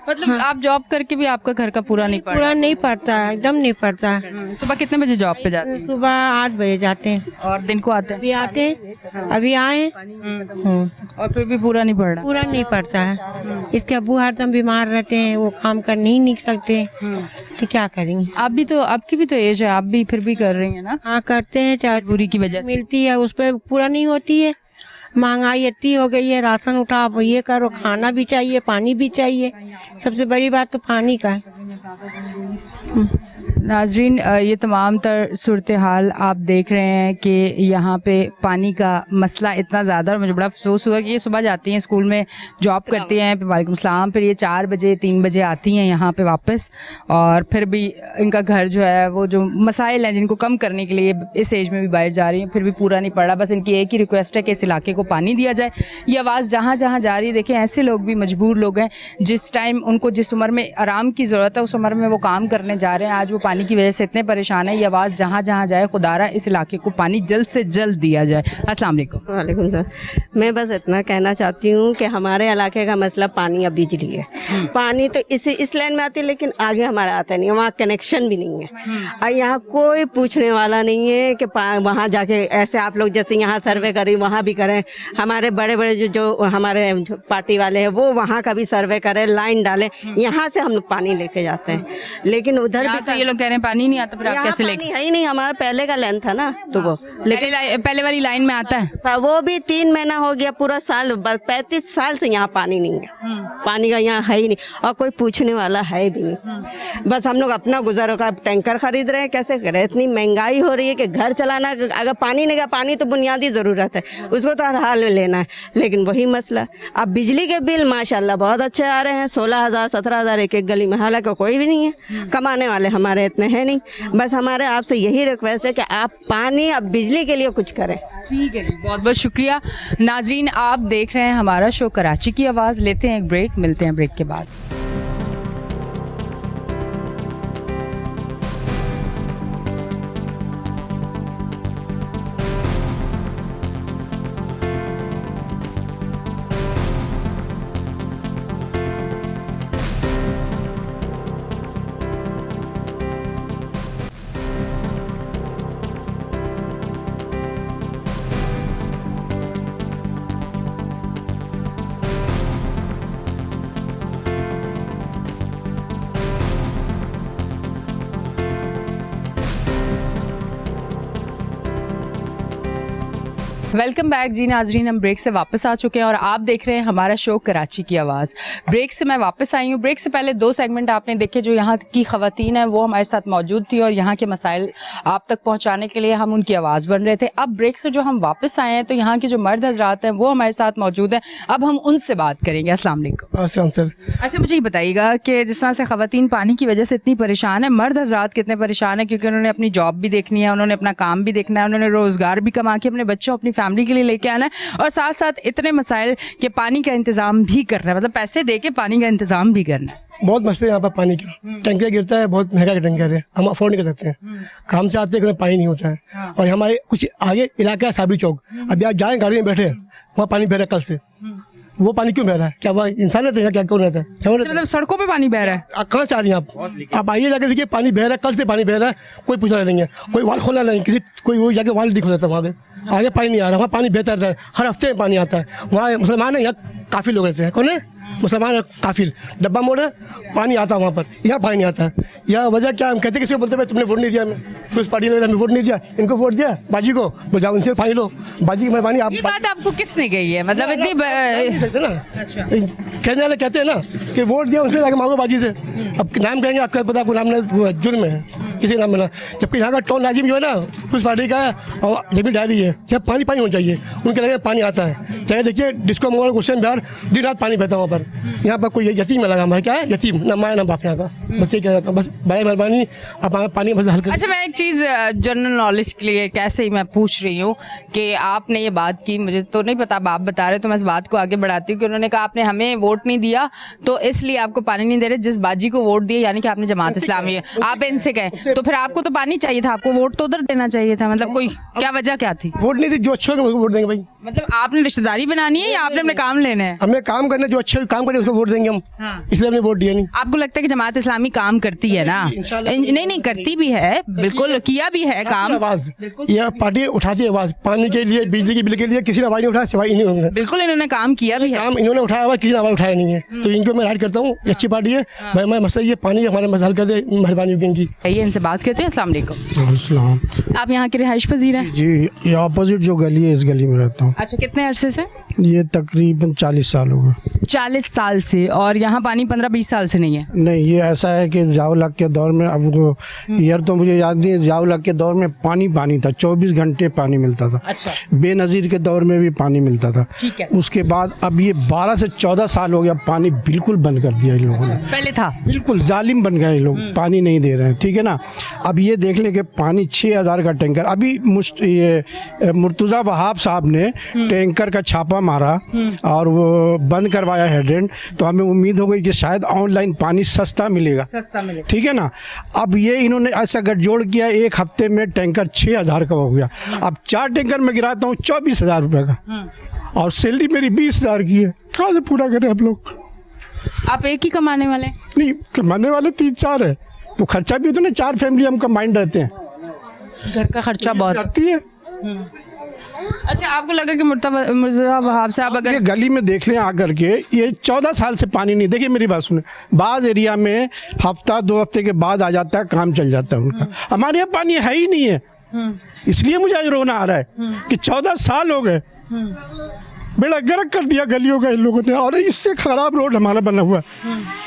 Speaker 1: मतलब आप जॉब करके भी आपका घर का पूरा नहीं पड़ता?
Speaker 10: पूरा नहीं पड़ता है, एकदम नहीं पड़ता है।
Speaker 1: सुबह कितने बजे जॉब पे जाते हैं?
Speaker 10: सुबह 8 बजे जाते हैं।
Speaker 1: और दिन को आते हैं?
Speaker 10: अभी आते हैं, अभी आए।
Speaker 1: और फिर भी पूरा नहीं पड़ रहा?
Speaker 10: पूरा नहीं पड़ता है। इसके अब्बू हरदम बीमार रहते हैं, वो काम कर नहीं निकल सकते, तो क्या करेंगे।
Speaker 1: आप भी तो, आपकी भी तो एज है, आप भी फिर भी कर रही हैं ना?
Speaker 10: हाँ, करते हैं, चाहे
Speaker 1: बुरी की वजह से
Speaker 10: मिलती है उस पर पूरा नहीं होती है। महंगाई इतनी हो गई है, राशन उठाओ, ये करो, खाना भी चाहिए, पानी भी चाहिए। सबसे बड़ी बात तो पानी का है।
Speaker 1: नाजरीन, ये तमाम तर सूरत हाल आप देख रहे हैं कि यहाँ पे पानी का मसला इतना ज़्यादा, और मुझे बड़ा अफसोस हुआ कि ये सुबह जाती हैं स्कूल में, जॉब करती हैं, फिर वालेकुम सलाम, फिर ये 4 बजे 3 बजे आती हैं यहाँ पे वापस, और फिर भी इनका घर जो है वो जो मसाइल हैं जिनको कम करने के लिए इस एज में भी बाहर जा रही हैं, फिर भी पूरा नहीं पड़ रहा। बस इनकी एक ही रिक्वेस्ट है कि इस इलाके को पानी दिया जाए। ये आवाज़ जहाँ जहाँ जा रही है, देखें ऐसे लोग भी मजबूर लोग हैं जिस टाइम उनको जिस उम्र में आराम की ज़रूरत है उस उम्र में वो काम करने जा रहे हैं, आज वो पानी की वजह से इतने परेशान है। ये आवाज़ जहाँ जहाँ जाए, खुदारा इस इलाके को पानी जल्द से जल्द दिया जाए। अस्सलाम वालेकुम।
Speaker 11: वालेकुम सलाम। मैं बस इतना कहना चाहती हूँ कि हमारे इलाके का मसला पानी और बिजली है। पानी तो इस लाइन में आती है, लेकिन आगे हमारा आता नहीं है, वहाँ कनेक्शन भी नहीं है, और यहाँ कोई पूछने वाला नहीं है कि वहाँ जाके ऐसे आप लोग जैसे यहाँ सर्वे करें वहाँ भी करें। हमारे बड़े बड़े जो हमारे पार्टी वाले हैं वो वहाँ का भी सर्वे करें, लाइन डालें, यहाँ से हम लोग पानी लेके जाते हैं, लेकिन उधर भी
Speaker 1: तो ये लोग कह रहे हैं पानी नहीं आता, फिर आप कैसे लेके?
Speaker 11: है ही नहीं, हमारा पहले का लाइन था ना, तो वो
Speaker 1: लेकिन पहले वाली लाइन में आता है,
Speaker 11: वो भी 3 महीना हो गया, पूरा साल 35 साल से यहाँ पानी नहीं है। पानी का यहाँ है ही नहीं, और कोई पूछने वाला है भी नहीं। बस हम लोग अपना गुजारा का टैंकर खरीद रहे हैं, कैसे करें, इतनी महंगाई हो रही है कि घर चलाना, अगर पानी नहीं, पानी तो बुनियादी ज़रूरत है, उसको तो हर हाल में लेना है, लेकिन वही मसला। अब बिजली के बिल माशाल्लाह बहुत अच्छे आ रहे हैं, 16,000 17,000 एक एक गली में, हालांकि कोई भी नहीं है, कमाने वाले हमारे इतने हैं नहीं। बस हमारे आपसे यही रिक्वेस्ट है कि आप पानी अब बिजली के लिए कुछ करें।
Speaker 1: ठीक है जी, बहुत बहुत शुक्रिया। नाज़रीन, आप देख रहे हैं हमारा शो कराची की आवाज़। लेते हैं एक ब्रेक, मिलते हैं ब्रेक के बाद। वेलकम बैक जी नाजरीन, हम ब्रेक से वापस आ चुके हैं और आप देख रहे हैं हमारा शो कराची की आवाज़। ब्रेक से मैं वापस आई हूँ। ब्रेक से पहले 2 सेगमेंट आपने देखे, जो यहाँ की ख़वातीन हैं वो हमारे साथ मौजूद थी और यहाँ के मसाइल आप तक पहुँचाने के लिए हम उनकी आवाज़ बन रहे थे। अब ब्रेक से जो हम वापस आए हैं तो यहाँ के जो मर्द हजरात हैं वो हमारे साथ मौजूद हैं। अब हम उनसे बात करेंगे। अस्सलाम वालेकुम।
Speaker 12: अस्सलाम सर।
Speaker 1: अच्छा, मुझे ये बताइएगा कि जिस तरह से ख़वातीन पानी की वजह से इतनी परेशान है, मर्द हजरात कितने परेशान हैं? क्योंकि उन्होंने अपनी जॉब भी देखनी है, उन्होंने अपना काम भी देखना है, उन्होंने रोज़गार भी कमा के अपने बच्चों अपनी फैमिली के लिए लेके आना है और साथ साथ इतने मसाइल के पानी का इंतजाम भी करना है, मतलब पैसे दे के पानी का इंतजाम भी करना है।
Speaker 12: बहुत मसले यहाँ पर पानी का। टैंकर गिरता है, बहुत महंगा टैंकर है, हम अफोर्ड नहीं कर सकते हैं। काम से आते हैं पानी नहीं होता है। और हमारे कुछ आगे इलाका है साबरी चौक, अब आप जाए गाड़ी में बैठे वहाँ पानी बह रहा है कल से। वो पानी क्यों बह रहा है? क्या वह इंसान रहते हैं? क्या कौन रहता है?
Speaker 1: मतलब सड़कों पे पानी बह रहा है।
Speaker 12: कहाँ से आ रही हैं आप आइए जाके देखिए, पानी बह रहा है, कल से पानी बह रहा है, कोई पूछना नहीं है, कोई वाल खोला नहीं, किसी कोई वो जाके वाल दिख जाता है। वहाँ पे आगे पानी नहीं आ रहा, वहाँ पानी बहता रहता है, हर हफ्ते में पानी आता है। वहाँ मुसलमान है, यहाँ काफी लोग रहते हैं। कौन है? मुसलमान काफिर। डब्बा मोड़ है, पानी आता है वहाँ पर, यहाँ पानी नहीं आता है। यह वजह क्या? हम कहते किसी को बोलते भाई तुमने वोट नहीं दिया, हमें कुछ पार्टी ने हमें वोट नहीं दिया, इनको वोट दिया बाजी को, वो जाओ उनसे पानी लो, बाजी की मेहरबानी। आप
Speaker 1: ये बात आपको किसने कही है? मतलब इतनी
Speaker 12: ना कहने वाले कहते हैं ना कि वोट दिया उसने जाके मांगो बाजी से। अब नाम कहेंगे, आपका पता आपको नाम जुर्म है किसी नाम मिला, जबकि यहाँ का टोन लाजिम जो है ना कुछ पार्टी का है और जमीन डायरी है, जब पानी पानी होना चाहिए, उनके लगे पानी आता है। चाहे देखिए डिस्को मोड़ गुस्सेन बिहार दिन रात पानी बहता है वहाँ पर। यहाँ पर कोई यतीम में लगा हमारा, क्या है यतीम, ना माँ ना बाप यहाँ का, बच्चे क्या जाता है। बस बड़ी मेहरबानी आप हमें पानी बस हल्का।
Speaker 1: अच्छा, मैं एक चीज़ जनरल नॉलेज के लिए कैसे ही मैं पूछ रही हूँ कि आपने ये बात की, मुझे तो नहीं पता, आप बता रहे तो मैं इस बात को आगे बढ़ाती हूँ कि उन्होंने कहा आपने हमें वोट नहीं दिया तो इसलिए आपको पानी नहीं दे रहे। जिस बाजी को वोट दिए यानी कि आपने जमात इस्लामी है, आप इनसे कहें तो फिर आपको तो पानी चाहिए था, आपको वोट तो उधर देना चाहिए था। मतलब कोई क्या वजह क्या थी?
Speaker 12: वोट नहीं दी, जो अच्छे होंगे वोट देंगे भाई।
Speaker 1: मतलब आपने रिश्तेदारी बनानी है या आपने अपने काम लेने हैं?
Speaker 12: हमने काम करना, जो अच्छे काम करे उसको वोट देंगे हम। इसलिए हमने वोट दिया नहीं।
Speaker 1: आपको लगता है कि जमात इस्लामी काम करती है ना? नहीं करती भी है, बिल्कुल किया भी है काम।
Speaker 12: आवाज यह पार्टी उठाती है आवाज, पानी के लिए, बिजली के बिल के लिए किसी ने आवाज नहीं उठाया सिवाय इन्हीं होंगे।
Speaker 1: बिल्कुल इन्होंने काम किया भी है,
Speaker 12: काम इन्होंने उठाया हुआ, किसी ने आवाज उठाया नहीं है। तो इनको मैं राइट करता हूँ, अच्छी पार्टी है भाई। मैं मसला ये पानी हमारे मसाल कर दे, मेहरबानी होगी इनकी।
Speaker 1: ये इनसे बात करते हैं। अस्सलाम वालेकुम।
Speaker 13: अस्सलाम।
Speaker 1: आप यहाँ के रिहाइश पजीर हैं?
Speaker 13: जी, ये अपोजिट जो गली है इस गली में रहता हूँ।
Speaker 1: अच्छा, कितने अरसे से?
Speaker 13: ये तकरीबन 40 साल हो गए।
Speaker 1: 40 साल से? और यहाँ पानी 15-20 साल से नहीं है?
Speaker 13: नहीं, ये ऐसा है कि जावलक के दौर में, अब वो ईयर तो मुझे याद नहीं है, जावलक के दौर में पानी था, 24 घंटे पानी मिलता था।
Speaker 1: अच्छा।
Speaker 13: बेनज़ीर के दौर में भी पानी मिलता था।
Speaker 1: ठीक है।
Speaker 13: उसके बाद अब ये 12 से 14 साल हो गया, पानी बिल्कुल बंद कर दिया इन लोगों ने।
Speaker 1: पहले था
Speaker 13: बिल्कुल जालिम बन गए लोग, पानी नहीं दे रहे हैं। ठीक है ना? अब ये देख ले कि पानी 6000 का टैंकर, अभी ये मुर्तज़ा वहाब साहब ने टैंकर का छापा मारा और वो बंद करवाया हेडेंट, तो हमें उम्मीद हो गई कि शायद ऑनलाइन पानी सस्ता मिलेगा। ठीक है ना? अब ये इन्होंने ऐसा गठजोड़ किया, एक हफ्ते में टैंकर 6000 का हो गया। अब 4 टैंकर में गिराता हूँ 24,000 रुपये का, और सैलरी मेरी 20,000 की है। कहाँ से पूरा करें हम लोग?
Speaker 1: आप एक ही कमाने वाले?
Speaker 13: नहीं, कमाने वाले 3-4 है, तो खर्चा भी होता है ना, 4 फैमिली हम कंबाइंड रहते हैं,
Speaker 1: घर का खर्चा बहुत
Speaker 13: आती है।
Speaker 1: अच्छा, आपको लगा कि मुर्तज़ा वहाब साहब अगर
Speaker 13: ये गली में देख लें आकर के, ये 14 साल से पानी नहीं, देखिए मेरी बात सुने, बाज़ एरिया में हफ्ता 2 हफ्ते के बाद आ जाता है, काम चल जाता है उनका। हमारे यहाँ पानी है ही नहीं है, इसलिए मुझे आज रोना आ रहा है कि 14 साल हो गए, बेड़ा गर्क कर दिया गलियों का इन लोगों ने, और इससे खराब रोड हमारा बना हुआ है।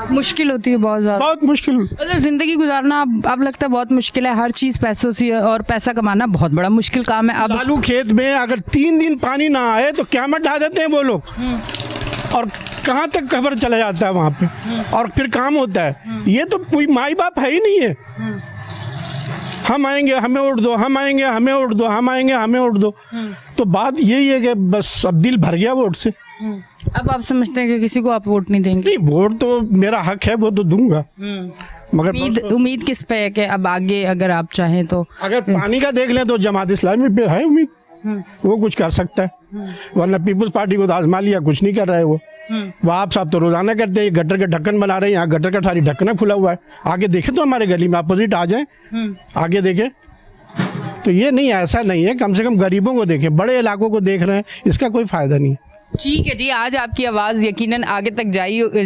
Speaker 1: मुश्किल होती है बहुत ज़्यादा,
Speaker 13: बहुत मुश्किल।
Speaker 1: मतलब ज़िंदगी गुजारना अब लगता है बहुत मुश्किल है। हर चीज़ पैसों से, और पैसा कमाना बहुत बड़ा मुश्किल काम है। अब
Speaker 13: आलू खेत में अगर 3 दिन पानी ना आए तो क़यामत ढा देते हैं वो लोग, और कहाँ तक खबर चला जाता है वहाँ पे, और फिर काम होता है। ये तो कोई माई बाप है ही नहीं है। हम आएंगे हमें वोट दो, हम आएंगे हमें वोट दो, हम आएंगे हमें वोट दो। तो बात यही है कि बस अब दिल भर गया वोट से।
Speaker 1: अब आप समझते हैं कि किसी को आप वोट नहीं देंगे?
Speaker 13: नहीं, वोट तो मेरा हक है, वो तो दूंगा, मगर
Speaker 1: उम्मीद किस पे है कि अब आगे अगर आप चाहें तो?
Speaker 13: अगर पानी का देख लें तो जमात इस्लामी पे है उम्मीद, वो कुछ कर सकता है, वरना पीपल्स पार्टी को तो आजमा लिया, कुछ नहीं कर रहा है वो। आप साहब तो रोजाना करते हैं, गटर का ढक्कन बना रहे हैं, यहाँ गटर का सारी ढक्कन खुला हुआ है। आगे देखें तो हमारे गली में अपोजिट आ जाए, आगे देखें तो ये नहीं, ऐसा नहीं है। कम से कम गरीबों को देखें, बड़े इलाकों को देख रहे हैं, इसका कोई फायदा नहीं है।
Speaker 1: ठीक है जी, आज आपकी आवाज़ यकीनन आगे तक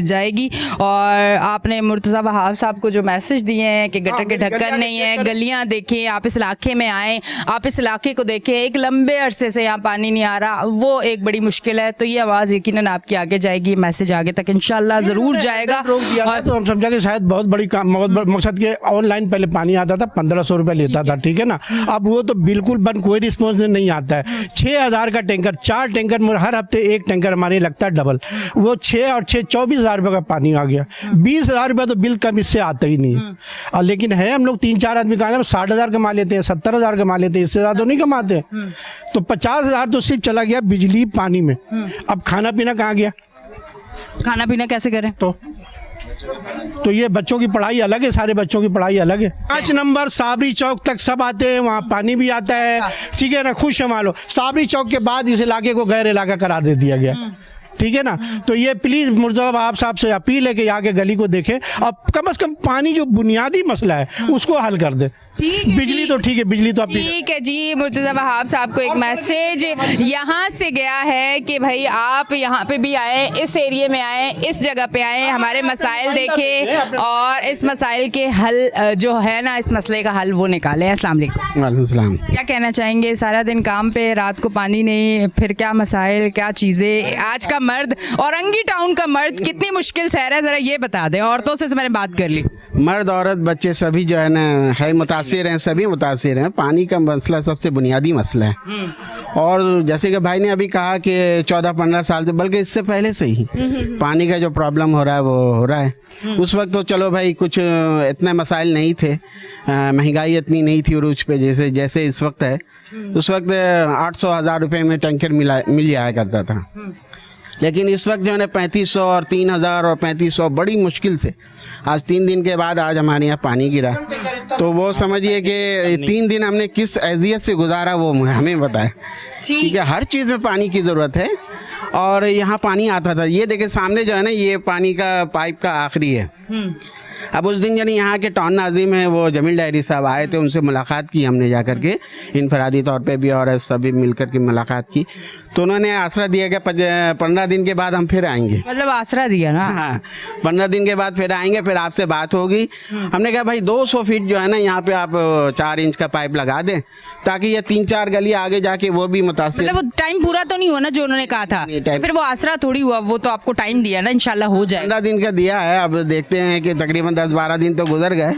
Speaker 1: जाएगी। और आपने मुर्तज़ा वहाब साहब को जो मैसेज दिए हैं कि गटर के ढक्कन नहीं है, गलियां देखें, आप इस इलाके में आएँ, आप इस इलाके को देखें, एक लंबे अरसे से यहाँ पानी नहीं आ रहा, वो एक बड़ी मुश्किल है। तो ये आवाज़ यकीनन आपकी आगे जाएगी, मैसेज आगे तक इंशाल्लाह ज़रूर जाएगा।
Speaker 13: और तो हम समझा कि शायद बहुत बड़ी मकसद के ऑनलाइन पहले पानी आता था 1500 रुपये लेता था, ठीक है ना, अब वो तो बिल्कुल बंद, कोई रिस्पॉन्स नहीं आता है। 6000 का टैंकर, 4 टैंकर हर हफ्ते एक टैंकर हमारे लगता है डबल, वो 6 और 6 24,000 रुपये का पानी आ गया। 20,000 रुपये तो बिल कम इससे आता ही नहीं है। और लेकिन है हम लोग 3-4 आदमी का 60,000 कमा लेते हैं, 70,000 कमा लेते हैं, इससे ज़्यादा तो नहीं कमाते। तो 50,000 तो सिर्फ चला गया बिजली पानी में। अब खाना पीना कहाँ गया?
Speaker 1: खाना पीना कैसे करें?
Speaker 13: तो ये बच्चों की पढ़ाई अलग है, सारे बच्चों की पढ़ाई अलग है। 5 नंबर साबरी चौक तक सब आते हैं, वहाँ पानी भी आता है, ठीक है ना, खुश है मान लो। साबरी चौक के बाद इस इलाके को गैर इलाका करार दे दिया गया, ठीक है ना। तो ये प्लीज मुर्तज़ा वहाब साहब से अपील है कि यहाँ के गली को देखें, अब कम से कम पानी जो बुनियादी मसला है उसको हल कर दे। बिजली तो ठीक है, बिजली तो
Speaker 1: ठीक है जी। मुर्तज़ा वहाब साहब को एक मैसेज यहाँ से गया है कि भाई आप यहाँ पे भी आए, इस एरिया में आए, इस जगह पे आए, हमारे मसाइल देखें और इस मसाइल के हल जो है ना, इस मसले का हल वो निकालें। अस्सलाम वालेकुम। क्या कहना चाहेंगे? सारा दिन काम पे, रात को पानी नहीं, फिर क्या मसाइल, क्या चीज़ें? आज का मर्द, औरंगी टाउन का मर्द कितनी मुश्किल सह रहा है, ज़रा ये बता दें। औरतों से मैंने बात कर ली,
Speaker 14: मर्द औरत बच्चे सभी जो है ना है मुतासिर हैं, सभी मुतासिर हैं। पानी का मसला सबसे बुनियादी मसला है। और जैसे कि भाई ने अभी कहा कि 14-15 साल से, बल्कि इससे पहले से ही पानी का जो प्रॉब्लम हो रहा है वो हो रहा है। उस वक्त तो चलो भाई कुछ इतने मसाइल नहीं थे, महंगाई इतनी नहीं थी उरूज पे जैसे जैसे इस वक्त है। उस वक्त 800-1000 रुपये में टैंकर मिल जाया करता था, लेकिन इस वक्त जो है 3500 और 3000 और 3500 बड़ी मुश्किल से आज 3 दिन के बाद आज हमारे यहाँ पानी गिरा। तो वो समझिए कि 3 दिन हमने किस अज़ियत से गुजारा वो हमें बताए। ठीक है, हर चीज़ में पानी की ज़रूरत है और यहाँ पानी आता था। ये देखिए सामने जो है ना, ये पानी का पाइप का आखिरी है। अब उस दिन यानी यहाँ के टाउन नाजिम हैं वो जमील डायरी साहब आए थे, उनसे मुलाकात की हमने जा कर के, इनफरादी तौर पे भी और सभी मिलकर के मुलाकात की। तो उन्होंने आसरा दिया कि 15 दिन के बाद हम फिर आएंगे।
Speaker 1: मतलब आसरा दिया ना?
Speaker 14: हाँ, 15 दिन के बाद फिर आएंगे, फिर आपसे बात होगी। हमने कहा भाई 200 फीट जो है ना यहाँ पे आप 4 इंच का पाइप लगा दें ताकि ये 3-4 गली आगे जाके वो भी मुतासिर।
Speaker 1: मतलब वो टाइम पूरा तो नहीं हुआ ना जो उन्होंने कहा था? फिर वो आसरा थोड़ी हुआ, वो तो आपको टाइम दिया ना, इंशाल्लाह हो जाए।
Speaker 14: 15 दिन का दिया है, अब देखते हैं कि तकरीबन 10-12 दिन तो गुजर गए।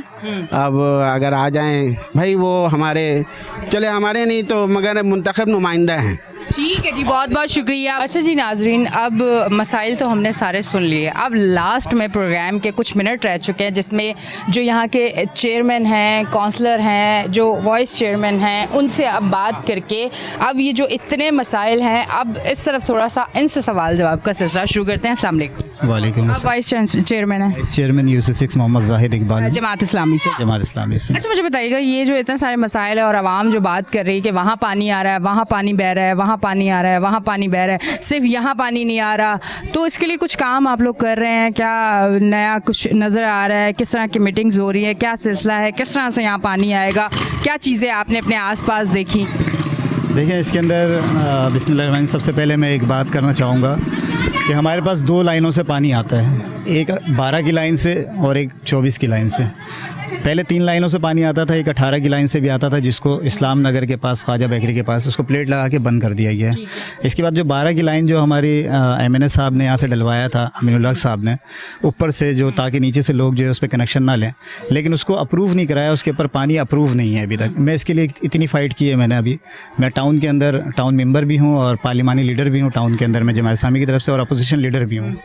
Speaker 14: अब अगर आ जाएं भाई, वो हमारे चले, हमारे नहीं तो मगर मुंतखब नुमाइंदा हैं।
Speaker 1: ठीक है जी, बहुत बहुत शुक्रिया। अच्छा जी नाजरीन, अब मसाइल तो हमने सारे सुन लिए, अब लास्ट में प्रोग्राम के कुछ मिनट रह चुके हैं जिसमें जो यहाँ के चेयरमैन हैं, काउंसलर हैं, जो वाइस चेयरमैन हैं, उनसे अब बात करके अब ये जो इतने मसाइल हैं, अब इस तरफ थोड़ा सा इनसे सवाल जवाब का सिलसिला शुरू करते हैं। अस्सलाम वालेकुम।
Speaker 15: वालेकुम।
Speaker 1: आप वाइस चेयरमैन हैं?
Speaker 15: चेयरमैन यूसुफ मोहम्मद जाहिद इकबाल,
Speaker 1: जमात इस्लामी से।
Speaker 15: जमात इस्लामी से।
Speaker 1: अच्छा मुझे बताइएगा, ये जो इतने सारे मसाइल है और आवाम जो बात कर रही है कि वहाँ पानी आ रहा है, वहाँ पानी बह रहा है, वहाँ पानी आ रहा है, वहाँ पानी बह रहा है, सिर्फ यहाँ पानी नहीं आ रहा, तो इसके लिए कुछ काम आप लोग कर रहे हैं क्या? नया कुछ नज़र आ रहा है? किस तरह की मीटिंग्स हो रही है? क्या सिलसिला है? किस तरह से यहाँ पानी आएगा? क्या चीज़ें आपने अपने आसपास देखी?
Speaker 15: देखिए इसके अंदर बिस्मिल्लाह, सबसे पहले मैं एक बात करना चाहूँगा कि हमारे पास 2 लाइनों से पानी आता है, एक 12 की लाइन से और एक 24 की लाइन से। पहले 3 लाइनों से पानी आता था, एक 18 की लाइन से भी आता था जिसको इस्लाम नगर के पास, ख्वाजा बेकरी के पास, उसको प्लेट लगा के बंद कर दिया गया है। इसके बाद जो 12 की लाइन जो हमारी MNA साहब ने यहाँ से डलवाया था, अमीनुल्लाह साहब ने ऊपर से, जो ताकि नीचे से लोग जो है उस पर कनेक्शन ना लें, लेकिन उसको अप्रूव नहीं कराया, उसके ऊपर पानी अप्रूव नहीं है अभी तक। मैं इसके लिए इतनी फ़ाइट की है मैंने। अभी मैं टाउन के अंदर टाउन मेंबर भी हूँ और पार्लिमानी लीडर भी हूँ टाउन के अंदर, मैं जमात इस्लामी की तरफ से, और अपोजिशन लीडर भी हूँ।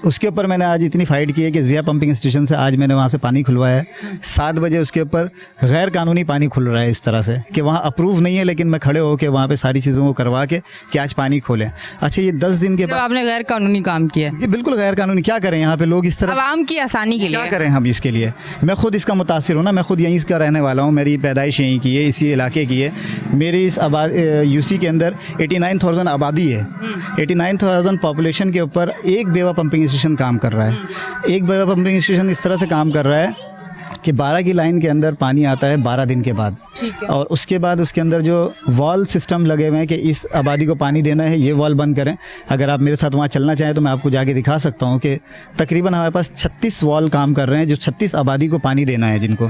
Speaker 15: उसके ऊपर मैंने आज इतनी फ़ाइट की है कि ज़िया पंपिंग स्टेशन से आज मैंने वहाँ से पानी खुलवाया है 7 बजे। उसके ऊपर गैर कानूनी पानी खुल रहा है इस तरह से कि वहाँ अप्रूव नहीं है, लेकिन मैं खड़े होकर वहाँ पे सारी चीज़ों को करवा के कि आज पानी खोलें। अच्छा, ये 10 दिन के बाद
Speaker 1: आपने गैर कानूनी काम किया?
Speaker 15: ये बिल्कुल गैर कानूनी। क्या करें यहाँ पे लोग इस तरह,
Speaker 1: आवाम की आसानी के लिए
Speaker 15: क्या करें हम इसके लिए? मैं खुद इसका मुतासिर हूँ ना, मैं खुद यहीं का रहने वाला हूँ, मेरी पैदाइश यहीं की है, इसी इलाके की है। मेरी इस यूसी के अंदर 89,000 आबादी है। 89,000 पॉपुलेशन के ऊपर एक बेवा पंपिंग स्टेशन काम कर रहा है। एक बेवा पंपिंग स्टेशन इस तरह से काम कर रहा है कि 12 की लाइन के अंदर पानी आता है 12 दिन के बाद,
Speaker 1: ठीक है।
Speaker 15: और उसके बाद उसके अंदर जो वॉल सिस्टम लगे हुए हैं कि इस आबादी को पानी देना है, ये वॉल बंद करें। अगर आप मेरे साथ वहाँ चलना चाहें तो मैं आपको जाके दिखा सकता हूँ कि तकरीबन हमारे पास 36 वॉल काम कर रहे हैं जो 36 आबादी को पानी देना है, जिनको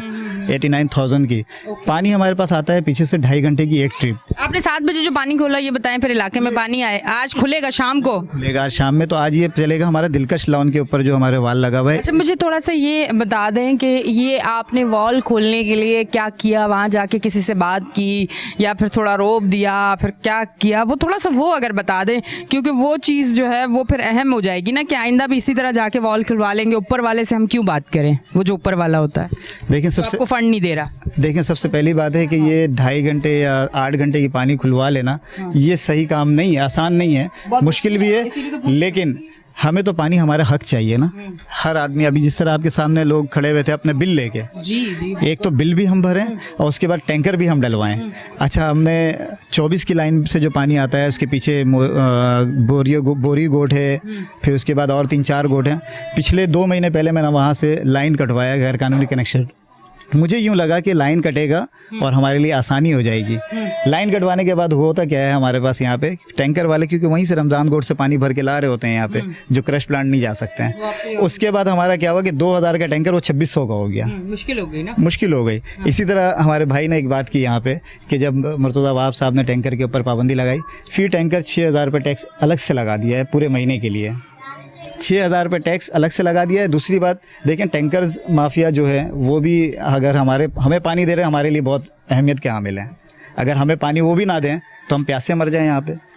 Speaker 15: 89,000 की पानी हमारे पास आता है पीछे से 2.5 घंटे की एक ट्रिप।
Speaker 1: आपने 7 बजे जो पानी खोला ये बताएं, फिर इलाके में पानी आए, आज खुलेगा शाम को?
Speaker 15: खुलेगा आज शाम में, तो आज ये चलेगा हमारा दिलकश लॉन के ऊपर जो हमारे वॉल लगा हुआ है।
Speaker 1: अच्छा, मुझे थोड़ा सा ये बता दें कि ये आपने वॉल खोलने के लिए क्या किया, वहाँ जाके किसी से बात की या फिर थोड़ा रोप दिया, फिर क्या किया, वो थोड़ा सा वो अगर बता दें, क्योंकि वो चीज़ जो है वो फिर अहम हो जाएगी ना कि आइंदा भी इसी तरह जाके वॉल खुलवा लेंगे। ऊपर वाले से हम क्यों बात करें, वो जो ऊपर वाला होता है
Speaker 15: देखें
Speaker 1: तो आपको फंड नहीं दे रहा।
Speaker 15: देखें, सबसे पहली बात है कि ये 2.5 घंटे या 8 घंटे की पानी खुलवा लेना ये सही काम नहीं है, आसान नहीं है, मुश्किल भी है, लेकिन हमें तो पानी हमारा हक चाहिए ना। हर आदमी, अभी जिस तरह आपके सामने लोग खड़े हुए थे अपने बिल लेके, जी एक तो बिल भी हम भरें और उसके बाद टैंकर भी हम डलवाएं। अच्छा, हमने 24 की लाइन से जो पानी आता है उसके पीछे बोरी गोट है, फिर उसके बाद और 3-4 गोट हैं। पिछले 2 महीने पहले मैंने वहाँ से लाइन कटवाया, गैर कानूनी कनेक्शन। मुझे यूँ लगा कि लाइन कटेगा और हमारे लिए आसानी हो जाएगी। लाइन कटवाने के बाद होता क्या है, हमारे पास यहाँ पे टैंकर वाले, क्योंकि वहीं से रमज़ान गोट से पानी भर के ला रहे होते हैं यहाँ पे, जो क्रश प्लांट नहीं जा सकते हैं। उसके बाद हमारा क्या हुआ कि 2000 का टैंकर वो 2600 का हो गया।
Speaker 1: मुश्किल हो गई ना,
Speaker 15: मुश्किल हो गई। इसी तरह हमारे भाई ने एक बात की यहाँ पे कि जब मुर्तज़ा वहाब साहब ने टैंकर के ऊपर पाबंदी लगाई, फिर टैंकर 6000 रुपये टैक्स अलग से लगा दिया है पूरे महीने के लिए। 6000 रुपये टैक्स अलग से लगा दिया है। दूसरी बात देखें, टैंकर्स माफिया जो है वो भी अगर हमें पानी दे रहे हैं, हमारे लिए बहुत अहमियत के हामिल हैं। अगर हमें पानी वो भी ना दें तो हम प्यासे मर जाएं यहाँ पे,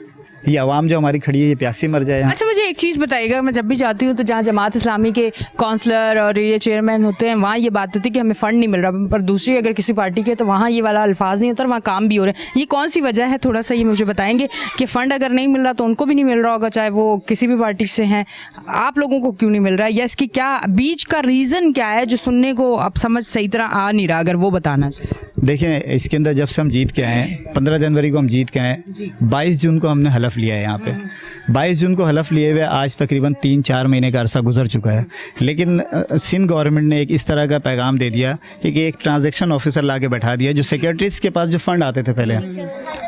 Speaker 15: ये आवाम जो हमारी खड़ी है ये प्यासी मर जाए।
Speaker 1: अच्छा, मुझे एक चीज़ बताइएगा, मैं जब भी जाती हूँ तो जहाँ जमात इस्लामी के काउंसलर और ये चेयरमैन होते हैं वहाँ ये बात होती है कि हमें फ़ंड नहीं मिल रहा, पर दूसरी अगर किसी पार्टी के तो वहाँ ये वाला अल्फाज नहीं होता और वहाँ काम भी हो रहे हैं। ये कौन सी वजह है, थोड़ा सा ये मुझे बताएंगे कि फ़ंड अगर नहीं मिल रहा तो उनको भी नहीं मिल रहा होगा, चाहे वो किसी भी पार्टी से हैं, आप लोगों को क्यों नहीं मिल रहा है, या इसकी क्या बीच का रीज़न क्या है जो सुनने को अब समझ सही तरह आ नहीं रहा, अगर वो बताना चाहिए।
Speaker 15: देखें, इसके अंदर जब से हम जीत के आए, 15 जनवरी को हम जीत के आए, 22 जून को हमने हलफ लिया है यहाँ पे। 22 जून को हलफ लिए हुए आज तकरीबन 3-4 महीने का अरसा गुजर चुका है, लेकिन सिंध गवर्नमेंट ने एक इस तरह का पैगाम दे दिया कि एक ट्रांजैक्शन ऑफिसर ला के बैठा दिया, जो सेक्रेटरीज के पास जो फंड आते थे पहले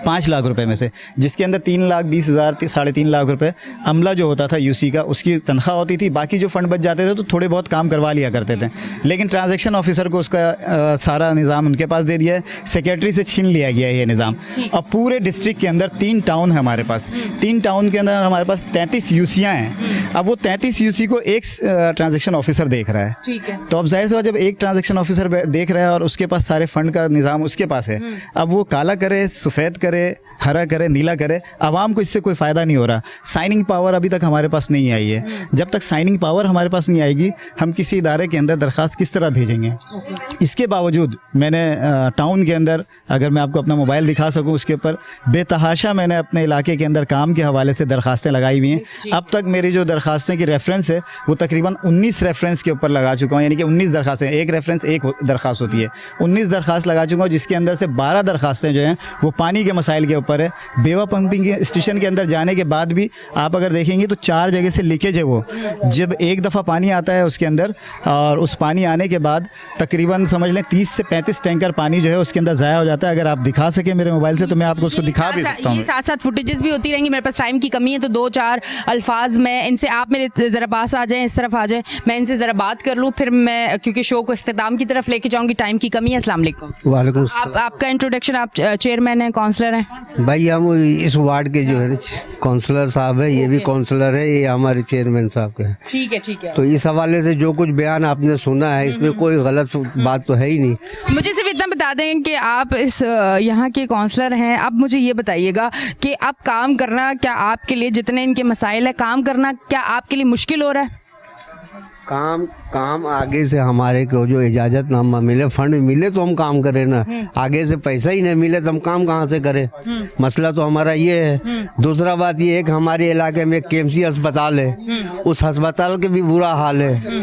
Speaker 15: 5 लाख रुपए में से, जिसके अंदर 3,20,000 3.5 लाख रुपए अमला जो होता था यूसी का, उसकी तनख्वाह होती थी, बाकी जो फंड बच जाते थे तो थोड़े बहुत काम करवा लिया करते थे। लेकिन ट्रांजैक्शन ऑफिसर को उसका सारा निज़ाम उनके पास दे दिया है, सेक्रेटरी से छीन लिया गया है ये निज़ाम। और पूरे डिस्ट्रिक्ट के अंदर 3 टाउन है हमारे पास, 3 टाउन के अंदर हमारे पास 33 यूसियाँ हैं। अब वो 33 यूसी को एक ट्रांजैक्शन ऑफिसर देख रहा है, ठीक है। तो अब जाहिर सी बात, जब एक ट्रांजैक्शन ऑफिसर देख रहा है और उसके पास सारे फंड का निज़ाम उसके पास है, अब वो काला करे, सफ़ेद करे, हरा करे, नीला करे, आवाम को इससे कोई फ़ायदा नहीं हो रहा। साइनिंग पावर अभी तक हमारे पास नहीं आई है। जब तक साइनिंग पावर हमारे पास नहीं आएगी, हम किसी इदारे के अंदर दरख्वास्त किस तरह भेजेंगे। इसके बावजूद मैंने टाउन के अंदर, अगर मैं आपको अपना मोबाइल दिखा सकूं, उसके ऊपर बेतहाशा मैंने अपने इलाके के अंदर काम के हवाले से दरख्वास्तें लगाई हुई हैं। अब तक मेरी जो दरख्वास्तें की रेफरेंस है वो तकरीबन 19 रेफरेंस के ऊपर लगा चुका हूँ, यानी कि 19 दरख्वास्तें, एक रेफरेंस एक दरख्वास्त होती है, 19 दरख्वास्त लगा चुका हूँ, जिसके अंदर से 12 दरख्वास्तें जो हैं वो पानी के मसाइल के ऊपर है। बेवा पंपिंग स्टेशन के अंदर जाने के बाद भी आप अगर देखेंगे तो 4 जगह से लीकेज है। वो जब एक दफ़ा पानी आता है उसके अंदर, और उस पानी आने के बाद तकरीबन समझ लें 30 से 35 टैंकर पानी जो है उसके अंदर ज़ाया हो जाता है। अगर आप दिखा सकें मेरे मोबाइल से तो मैं आपको उसको दिखा भी सकता हूँ।
Speaker 1: साथ साथ फुटेजेस भी होती रहेंगी, मेरे पास टाइम की कमी है तो 2-4 अल्फाज में इनसे, आप मेरे ज़रा पास आ जाएं, इस तरफ आ जाएं, मैं इनसे ज़रा बात कर लूँ, फिर मैं क्योंकि शो को इख्तिताम की तरफ लेके जाऊँगी, टाइम की कमी है। अस्सलाम वालेकुम।
Speaker 16: वालेकुम।
Speaker 1: आपका इंट्रोडक्शन, आप चेयरमैन हैं, काउंसलर हैं?
Speaker 16: भाई हम इस वार्ड के जो है काउंसलर साहब है, ये भी काउंसलर है, ये हमारे चेयरमैन साहब के हैं।
Speaker 1: ठीक है, ठीक है।
Speaker 16: तो इस हवाले से जो कुछ बयान आपने सुना है इसमें कोई गलत बात तो है ही नहीं।
Speaker 1: मुझे सिर्फ इतना बता दें कि आप इस यहाँ के काउंसलर हैं। अब मुझे ये बताइएगा कि अब काम करना क्या आपके लिए, जितने इनके मसाइल है, काम करना क्या आपके लिए मुश्किल हो रहा है?
Speaker 16: काम आगे से हमारे को जो इजाज़तनामा मिले, फंड मिले तो हम काम करें ना। आगे से पैसा ही नहीं मिले तो हम काम कहाँ से करें? मसला तो हमारा ये है। दूसरा बात ये है कि हमारे इलाके में केएमसी अस्पताल है, उस अस्पताल के भी बुरा हाल है।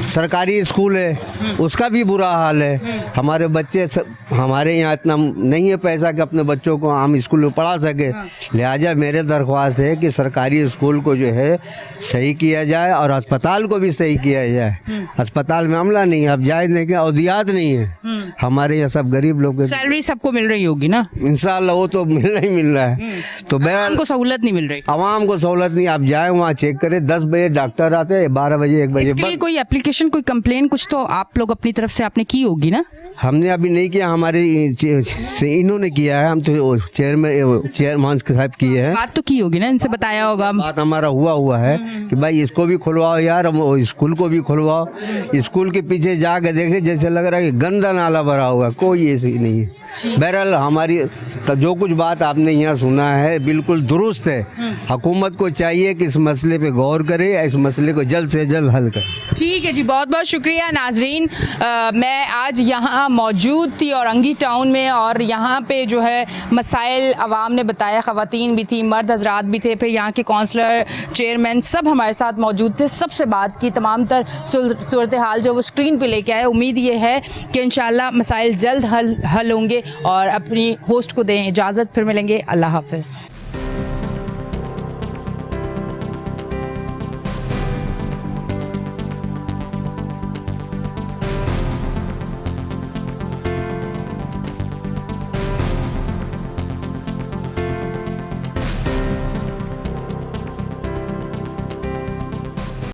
Speaker 16: सरकारी स्कूल है, उसका भी बुरा हाल है। हमारे बच्चे हमारे यहाँ इतना नहीं है पैसा कि अपने बच्चों को हम स्कूल में पढ़ा सके। लिहाजा मेरे दरख्वास्त है कि सरकारी स्कूल को जो है सही किया जाए और अस्पताल को भी सही किया जाए। अस्पताल में अमला नहीं है, अब जायज नहीं किया, अवधियात नहीं है। हमारे यहाँ सब गरीब लोग,
Speaker 1: सैलरी सबको मिल रही होगी ना?
Speaker 16: इंशाल्लाह वो तो मिलना ही मिल रहा है। तो
Speaker 1: आवाम को सहूलत नहीं मिल रही।
Speaker 16: आवाम को सहूलत नहीं, आप जाए वहाँ चेक करें, 10 बजे डॉक्टर आते हैं, 12 बजे 1 बजे।
Speaker 1: इसके लिए कोई एप्लीकेशन, कोई कंप्लेन कुछ तो आप लोग अपनी तरफ से आपने की होगी ना?
Speaker 16: हमने अभी नहीं किया, हमारे इन्होंने किया है, हम तो चेयरमैन साहब किए हैं।
Speaker 1: बात तो की होगी ना, इनसे बताया होगा।
Speaker 16: बात हमारा हुआ है कि भाई इसको भी खुलवाओ यार, स्कूल को भी खुलवाओ। स्कूल के पीछे जाके देखे जैसे लग रहा है कि गंदा नाला भरा हुआ, कोई ऐसी नहीं है। बहरहाल हमारी जो कुछ बात आपने यहाँ सुना है बिल्कुल दुरुस्त है। हुकूमत को चाहिए कि इस मसले पे गौर करे, इस मसले को जल्द से जल्द हल करे।
Speaker 1: ठीक है जी, बहुत बहुत शुक्रिया नाजरीन। मैं आज यहाँ मौजूद थी औरंगी टाउन में, और यहाँ पे जो है मसाइल आवाम ने बताया, ख़वातीन भी थी, मर्द हजरात भी थे, फिर यहाँ के काउंसलर, चेयरमैन सब हमारे साथ मौजूद थे। सबसे बात की, तमाम तर सूरत हाल जो वो स्क्रीन पे लेके आए। उम्मीद ये है कि इंशाल्लाह मसाइल जल्द हल होंगे। और अपनी होस्ट को दें इजाज़त, फिर मिलेंगे। अल्लाह हाफ़िज़।